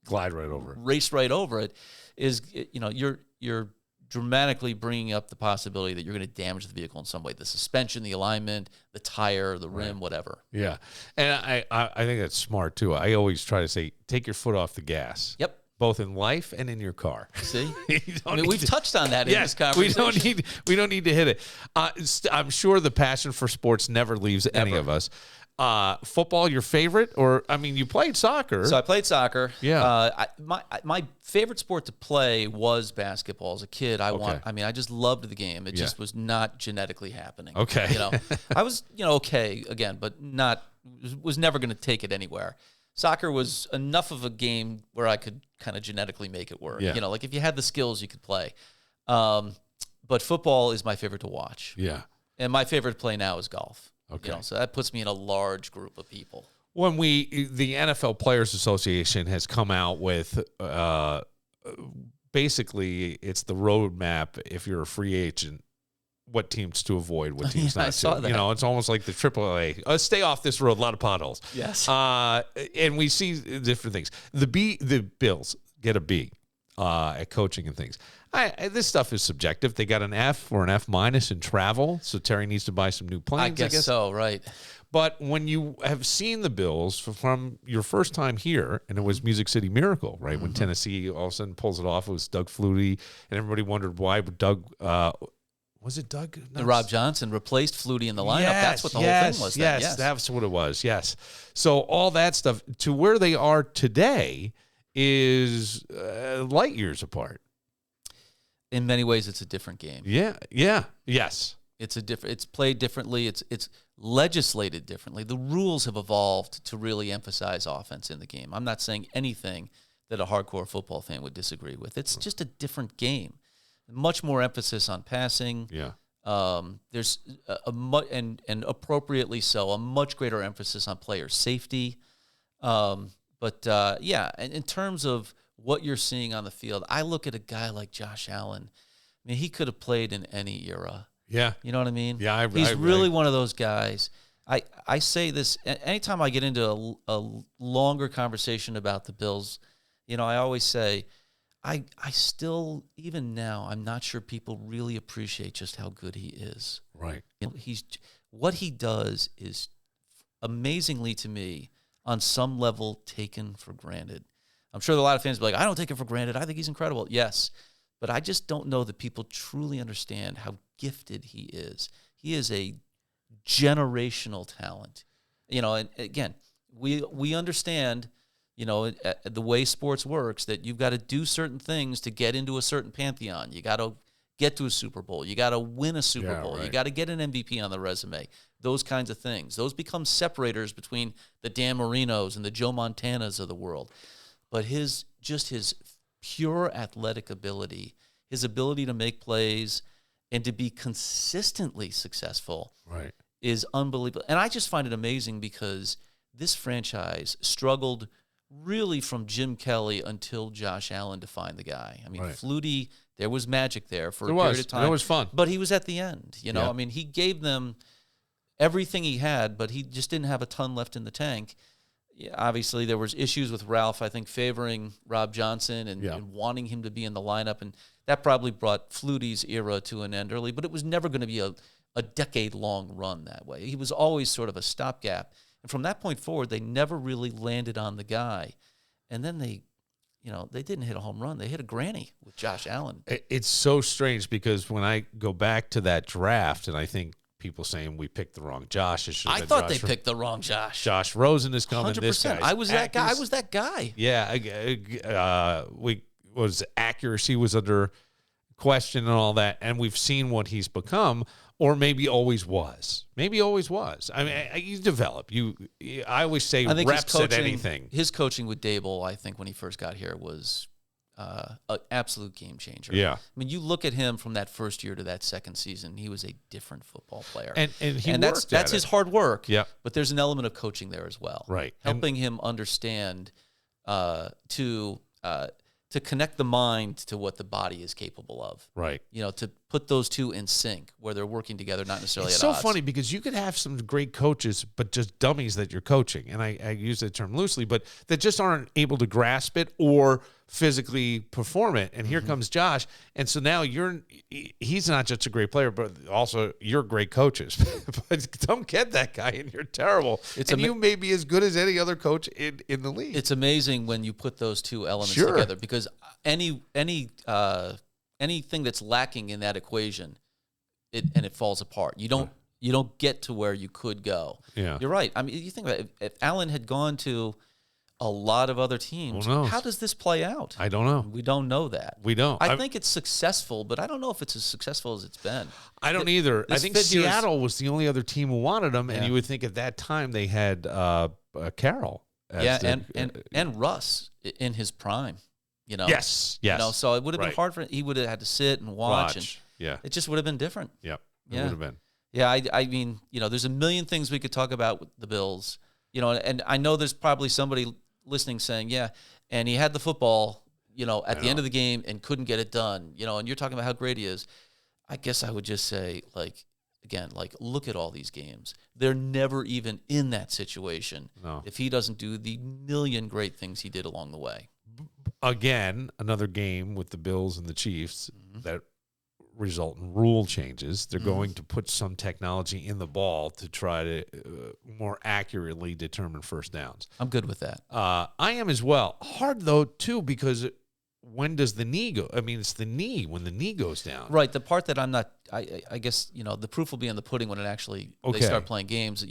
[SPEAKER 1] glide right over it,
[SPEAKER 3] race right over it, is, you're dramatically bringing up the possibility that you're going to damage the vehicle in some way, the suspension, the alignment, the tire, the rim, whatever.
[SPEAKER 1] Yeah. And I think that's smart too. I always try to say, take your foot off the gas.
[SPEAKER 3] Yep.
[SPEAKER 1] Both in life and in your car.
[SPEAKER 3] See, we've touched on that in this
[SPEAKER 1] We
[SPEAKER 3] conversation.
[SPEAKER 1] don't need to hit it. I'm sure the passion for sports never leaves any of us. Football, your favorite? Or, I mean, you played soccer.
[SPEAKER 3] So I played soccer.
[SPEAKER 1] Yeah.
[SPEAKER 3] My favorite sport to play was basketball as a kid. I just loved the game. It just was not genetically happening.
[SPEAKER 1] Okay.
[SPEAKER 3] I was, okay again, but was never going to take it anywhere. Soccer was enough of a game where I could kind of genetically make it work.
[SPEAKER 1] Yeah.
[SPEAKER 3] Like if you had the skills, you could play. But football is my favorite to watch.
[SPEAKER 1] Yeah.
[SPEAKER 3] And my favorite to play now is golf.
[SPEAKER 1] Okay.
[SPEAKER 3] So that puts me in a large group of people.
[SPEAKER 1] When the NFL Players Association has come out with, basically it's the roadmap if you're a free agent, what teams to avoid, what teams not to. I
[SPEAKER 3] saw that.
[SPEAKER 1] It's almost like the AAA. Stay off this road, a lot of potholes.
[SPEAKER 3] Yes.
[SPEAKER 1] And we see different things. The Bills get a B at coaching and things. This stuff is subjective. They got an F or an F- in travel, so Terry needs to buy some new planes.
[SPEAKER 3] I guess so, right.
[SPEAKER 1] But when you have seen the Bills from your first time here, and it was Music City Miracle, right? Mm-hmm. When Tennessee all of a sudden pulls it off, it was Doug Flutie, and everybody wondered why Doug... was it Doug? No,
[SPEAKER 3] Rob Johnson replaced Flutie in the lineup.
[SPEAKER 1] Yes,
[SPEAKER 3] that's what the whole thing was.
[SPEAKER 1] Yes, that's what it was. Yes. So all that stuff to where they are today is light years apart.
[SPEAKER 3] In many ways, it's a different game.
[SPEAKER 1] Yeah. Yes.
[SPEAKER 3] It's played differently. It's legislated differently. The rules have evolved to really emphasize offense in the game. I'm not saying anything that a hardcore football fan would disagree with. It's just a different game. Much more emphasis on passing.
[SPEAKER 1] Yeah.
[SPEAKER 3] There's and appropriately so, a much greater emphasis on player safety. And in terms of what you're seeing on the field, I look at a guy like Josh Allen. I mean, he could have played in any era.
[SPEAKER 1] Yeah.
[SPEAKER 3] You know what I mean?
[SPEAKER 1] Yeah,
[SPEAKER 3] he's really one of those guys. I say this anytime I get into a longer conversation about the Bills, I always say, I still, even now, I'm not sure people really appreciate just how good he is.
[SPEAKER 1] Right.
[SPEAKER 3] What he does is amazingly to me on some level taken for granted. I'm sure a lot of fans will be like, I don't take it for granted. I think he's incredible. Yes, but I just don't know that people truly understand how gifted he is. He is a generational talent. And again, we understand, the way sports works, that you've got to do certain things to get into a certain pantheon. You got to get to a Super Bowl. You got to win a Super Bowl. Right. You got to get an MVP on the resume. Those kinds of things. Those become separators between the Dan Marinos and the Joe Montanas of the world. But his pure athletic ability, his ability to make plays and to be consistently successful,
[SPEAKER 1] right,
[SPEAKER 3] is unbelievable. And I just find it amazing because this franchise struggled really from Jim Kelly until Josh Allen to find the guy. I mean, right. Flutie, there was magic there for a period of time.
[SPEAKER 1] It was fun.
[SPEAKER 3] But he was at the end. Yeah. I mean, he gave them everything he had, but he just didn't have a ton left in the tank. Yeah, obviously, there was issues with Ralph, I think, favoring Rob Johnson and wanting him to be in the lineup, and that probably brought Flutie's era to an end early, but it was never going to be a decade-long run that way. He was always sort of a stopgap. And from that point forward, they never really landed on the guy. And then they didn't hit a home run. They hit a granny with Josh Allen.
[SPEAKER 1] It's so strange because when I go back to that draft, and I think people saying we picked the wrong Josh.
[SPEAKER 3] I thought they picked the wrong Josh.
[SPEAKER 1] Josh Rosen is coming. 100%. This guy.
[SPEAKER 3] I was that guy. I was that guy.
[SPEAKER 1] Yeah. Accuracy was under question and all that, and we've seen what he's become, or maybe always was. I mean, you develop. I always say reps at anything.
[SPEAKER 3] His coaching with Dable, I think, when he first got here was an absolute game changer.
[SPEAKER 1] Yeah.
[SPEAKER 3] I mean, you look at him from that first year to that second seaon, he was a different football player.
[SPEAKER 1] And
[SPEAKER 3] that's his hard work.
[SPEAKER 1] Yeah.
[SPEAKER 3] But there's an element of coaching there as well.
[SPEAKER 1] Right.
[SPEAKER 3] Helping him understand to connect the mind to what the body is capable of.
[SPEAKER 1] Right.
[SPEAKER 3] To put those two in sync where they're working together, not necessarily
[SPEAKER 1] at
[SPEAKER 3] odds.
[SPEAKER 1] It's so funny because you could have some great coaches, but just dummies that you're coaching. And I use that term loosely, but that just aren't able to grasp it or physically perform it. And here comes Josh. And so now he's not just a great player, but also you're great coaches. But don't get that guy and you're terrible. You may be as good as any other coach in the league.
[SPEAKER 3] It's amazing when you put those two elements together, because anything that's lacking in that equation, it falls apart. You don't get to where you could go.
[SPEAKER 1] Yeah.
[SPEAKER 3] You're right. I mean, you think about it, if Allen had gone to a lot of other teams, how does this play out?
[SPEAKER 1] I don't know.
[SPEAKER 3] We don't know that.
[SPEAKER 1] We don't.
[SPEAKER 3] I think it's successful, but I don't know if it's as successful as it's been.
[SPEAKER 1] I don't either. I think Seattle was the only other team who wanted him, and you would think at that time they had Carroll.
[SPEAKER 3] And Russ in his prime.
[SPEAKER 1] Yes.
[SPEAKER 3] So it would have been hard for him. He would have had to sit and watch. And it just would have been different.
[SPEAKER 1] Yep. It would have been.
[SPEAKER 3] Yeah, I mean, there's a million things we could talk about with the Bills. And I know there's probably somebody listening saying, yeah, and he had the football, at the end of the game and couldn't get it done, and you're talking about how great he is. I guess I would just say, look at all these games. They're never even in that situation if he doesn't do the million great things he did along the way.
[SPEAKER 1] Again, another game with the Bills and the Chiefs that result in rule changes. They're going to put some technology in the ball to try to more accurately determine first downs.
[SPEAKER 3] I'm good with that.
[SPEAKER 1] I am as well. Hard, though, too, because when does the knee go? I mean, it's the knee when the knee goes down.
[SPEAKER 3] Right. The part that I'm not, I guess, the proof will be in the pudding when it actually they start playing games.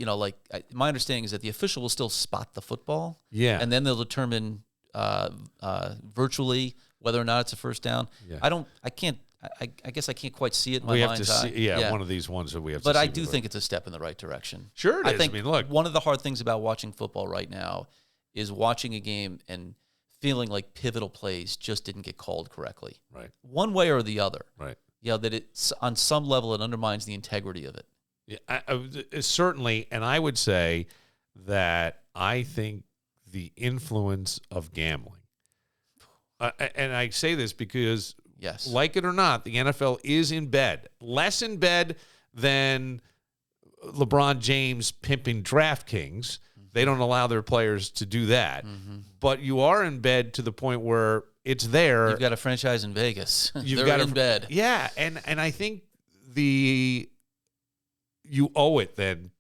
[SPEAKER 3] My understanding is that the official will still spot the football.
[SPEAKER 1] Yeah.
[SPEAKER 3] And then they'll determine virtually whether or not it's a first down.
[SPEAKER 1] Yeah.
[SPEAKER 3] I guess I can't quite see it in my mind's eye.
[SPEAKER 1] One of these ones that we have
[SPEAKER 3] but
[SPEAKER 1] to see.
[SPEAKER 3] But I do think it's a step in the right direction.
[SPEAKER 1] Sure it is.
[SPEAKER 3] I think one of the hard things about watching football right now is watching a game and feeling like pivotal plays just didn't get called correctly.
[SPEAKER 1] Right.
[SPEAKER 3] One way or the other.
[SPEAKER 1] Right.
[SPEAKER 3] That it's on some level it undermines the integrity of it.
[SPEAKER 1] Yeah, certainly, and I would say that I think the influence of gambling, and I say this because, like it or not, the NFL is in bed. Less in bed than LeBron James pimping DraftKings. They don't allow their players to do that. But you are in bed to the point where it's there.
[SPEAKER 3] You've got a franchise in Vegas. They're in bed.
[SPEAKER 1] Yeah, and I think you owe it then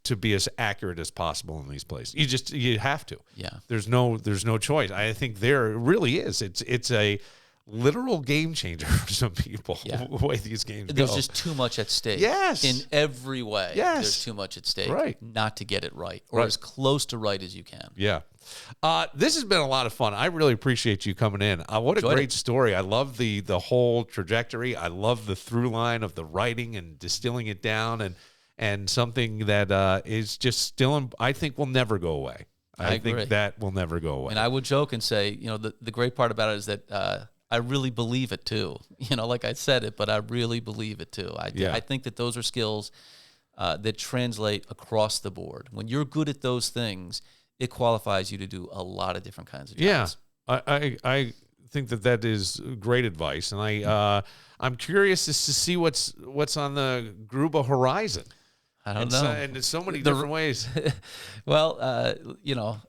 [SPEAKER 1] to be as accurate as possible in these places. You have to.
[SPEAKER 3] Yeah.
[SPEAKER 1] There's no choice. I think there really is. It's a literal game changer for some people.
[SPEAKER 3] Yeah.
[SPEAKER 1] The way these games
[SPEAKER 3] There's
[SPEAKER 1] go.
[SPEAKER 3] just too much at stake.
[SPEAKER 1] Yes.
[SPEAKER 3] In every way.
[SPEAKER 1] Yes.
[SPEAKER 3] There's too much at stake.
[SPEAKER 1] Right.
[SPEAKER 3] Not to get it right, or
[SPEAKER 1] Right.
[SPEAKER 3] as close to right as you can.
[SPEAKER 1] Yeah. This has been a lot of fun. I really appreciate you coming in. What a
[SPEAKER 3] Enjoyed
[SPEAKER 1] great
[SPEAKER 3] it.
[SPEAKER 1] story. I love the whole trajectory. I love the through line of the writing and distilling it down and something that is just still, I think, will never go away.
[SPEAKER 3] I agree.
[SPEAKER 1] think that will never go away.
[SPEAKER 3] And I would joke and say, the great part about it is that I really believe it too. Like I said it, but I really believe it too. I think that those are skills that translate across the board. When you're good at those things, it qualifies you to do a lot of different kinds of jobs.
[SPEAKER 1] Yeah, I think that is great advice, and I'm curious as to see what's on the Gruba horizon.
[SPEAKER 3] I don't know.
[SPEAKER 1] And in so many different ways.
[SPEAKER 3] Well,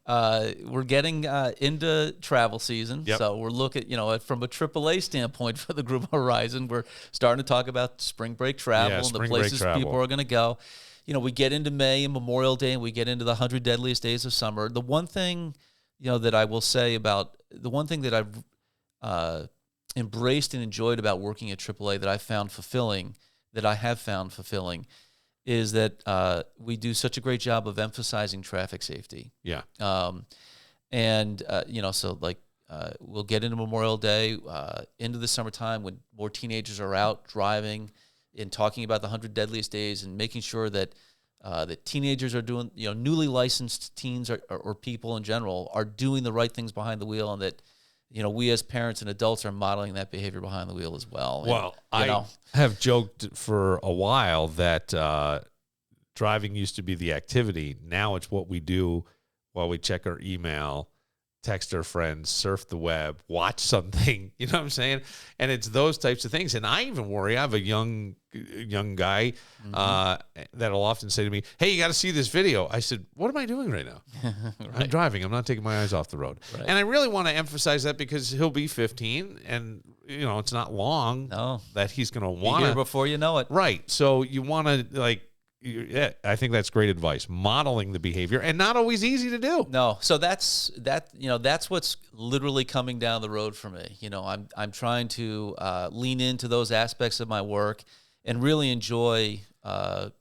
[SPEAKER 3] we're getting into travel season.
[SPEAKER 1] Yep.
[SPEAKER 3] So we're looking, from a AAA standpoint for the Gruba horizon, we're starting to talk about spring break travel and the
[SPEAKER 1] spring break
[SPEAKER 3] places
[SPEAKER 1] travel.
[SPEAKER 3] people are going to go. We get into May and Memorial Day, and we get into the 100 deadliest days of summer. The one thing, that I will say about the one thing that I've embraced and enjoyed about working at AAA that I have found fulfilling, is that we do such a great job of emphasizing traffic safety.
[SPEAKER 1] Yeah.
[SPEAKER 3] We'll get into Memorial Day, into the summertime when more teenagers are out driving and talking about the 100 deadliest days and making sure that that teenagers are doing, newly licensed teens or people in general are doing the right things behind the wheel, and that, we as parents and adults are modeling that behavior behind the wheel as well.
[SPEAKER 1] Well, I have joked for a while that driving used to be the activity. Now it's what we do while we check our email, text our friends, surf the web, watch something. You know what I'm saying? And it's those types of things. And I even worry. I have a young guy that'll often say to me, "Hey, you got to see this video." I said, "What am I doing right now?"
[SPEAKER 3] Right.
[SPEAKER 1] I'm driving. I'm not taking my eyes off the road.
[SPEAKER 3] Right.
[SPEAKER 1] And I really want to emphasize that because he'll be 15, and it's not long that he's going to want
[SPEAKER 3] here
[SPEAKER 1] to.
[SPEAKER 3] before you know it.
[SPEAKER 1] Right. So you want to I think that's great advice. Modeling the behavior, and not always easy to do.
[SPEAKER 3] No. So that's what's literally coming down the road for me. I'm trying to lean into those aspects of my work and really enjoy the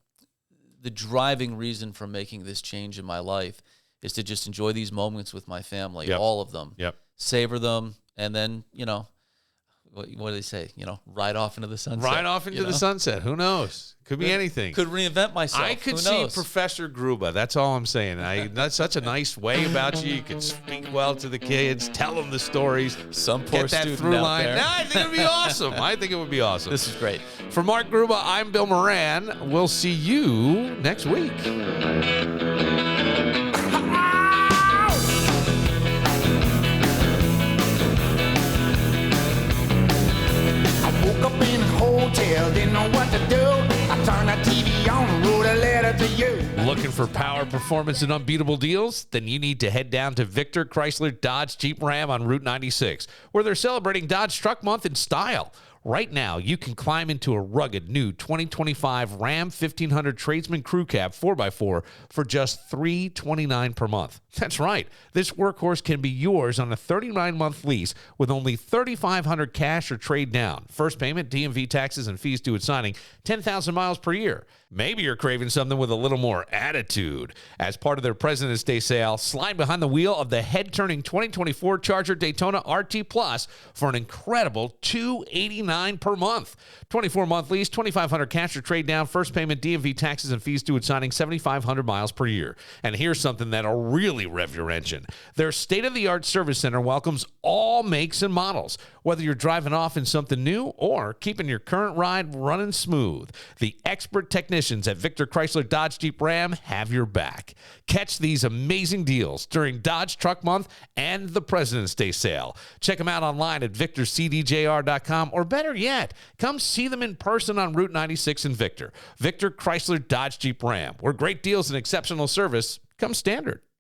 [SPEAKER 3] driving reason for making this change in my life is to just enjoy these moments with my family, all of them.
[SPEAKER 1] Yep.
[SPEAKER 3] Savor them, and then, what do they say? Ride off into the sunset.
[SPEAKER 1] Ride off into the sunset. Who knows? Could be anything.
[SPEAKER 3] Could reinvent myself.
[SPEAKER 1] I could
[SPEAKER 3] Who
[SPEAKER 1] see
[SPEAKER 3] knows?
[SPEAKER 1] Professor Gruba. That's all I'm saying. That's such a nice way about you. You can speak well to the kids, tell them the stories.
[SPEAKER 3] Some poor
[SPEAKER 1] get that
[SPEAKER 3] student
[SPEAKER 1] through
[SPEAKER 3] out
[SPEAKER 1] line.
[SPEAKER 3] there.
[SPEAKER 1] No, I think it would be awesome. I think it would be awesome.
[SPEAKER 3] This is great.
[SPEAKER 1] For Mark Gruba, I'm Bill Moran. We'll see you next week.
[SPEAKER 4] Woke up in a hotel, didn't know what to do. I turned the TV on and wrote a letter to you.
[SPEAKER 1] Looking for power, performance, and unbeatable deals? Then you need to head down to Victor Chrysler Dodge Jeep Ram on Route 96, where they're celebrating Dodge Truck Month in style. Right now, you can climb into a rugged new 2025 Ram 1500 Tradesman Crew Cab 4x4 for just $329 per month. That's right. This workhorse can be yours on a 39-month lease with only $3,500 cash or trade down. First payment, DMV taxes, and fees due at signing, 10,000 miles per year. Maybe you're craving something with a little more attitude. As part of their President's Day sale, slide behind the wheel of the head-turning 2024 Charger Daytona RT Plus for an incredible $289 per month. 24-month lease, $2,500 cash or trade down. First payment, DMV taxes, and fees due at signing, 7,500 miles per year. And here's something that'll really rev your engine. Their state-of-the-art service center welcomes all makes and models. Whether you're driving off in something new or keeping your current ride running smooth, the expert technicians at Victor Chrysler Dodge Jeep Ram have your back. Catch these amazing deals during Dodge Truck Month and the President's Day sale. Check them out online at victorcdjr.com, or better yet, come see them in person on Route 96 in Victor. Victor Chrysler Dodge Jeep Ram, where great deals and exceptional service come standard.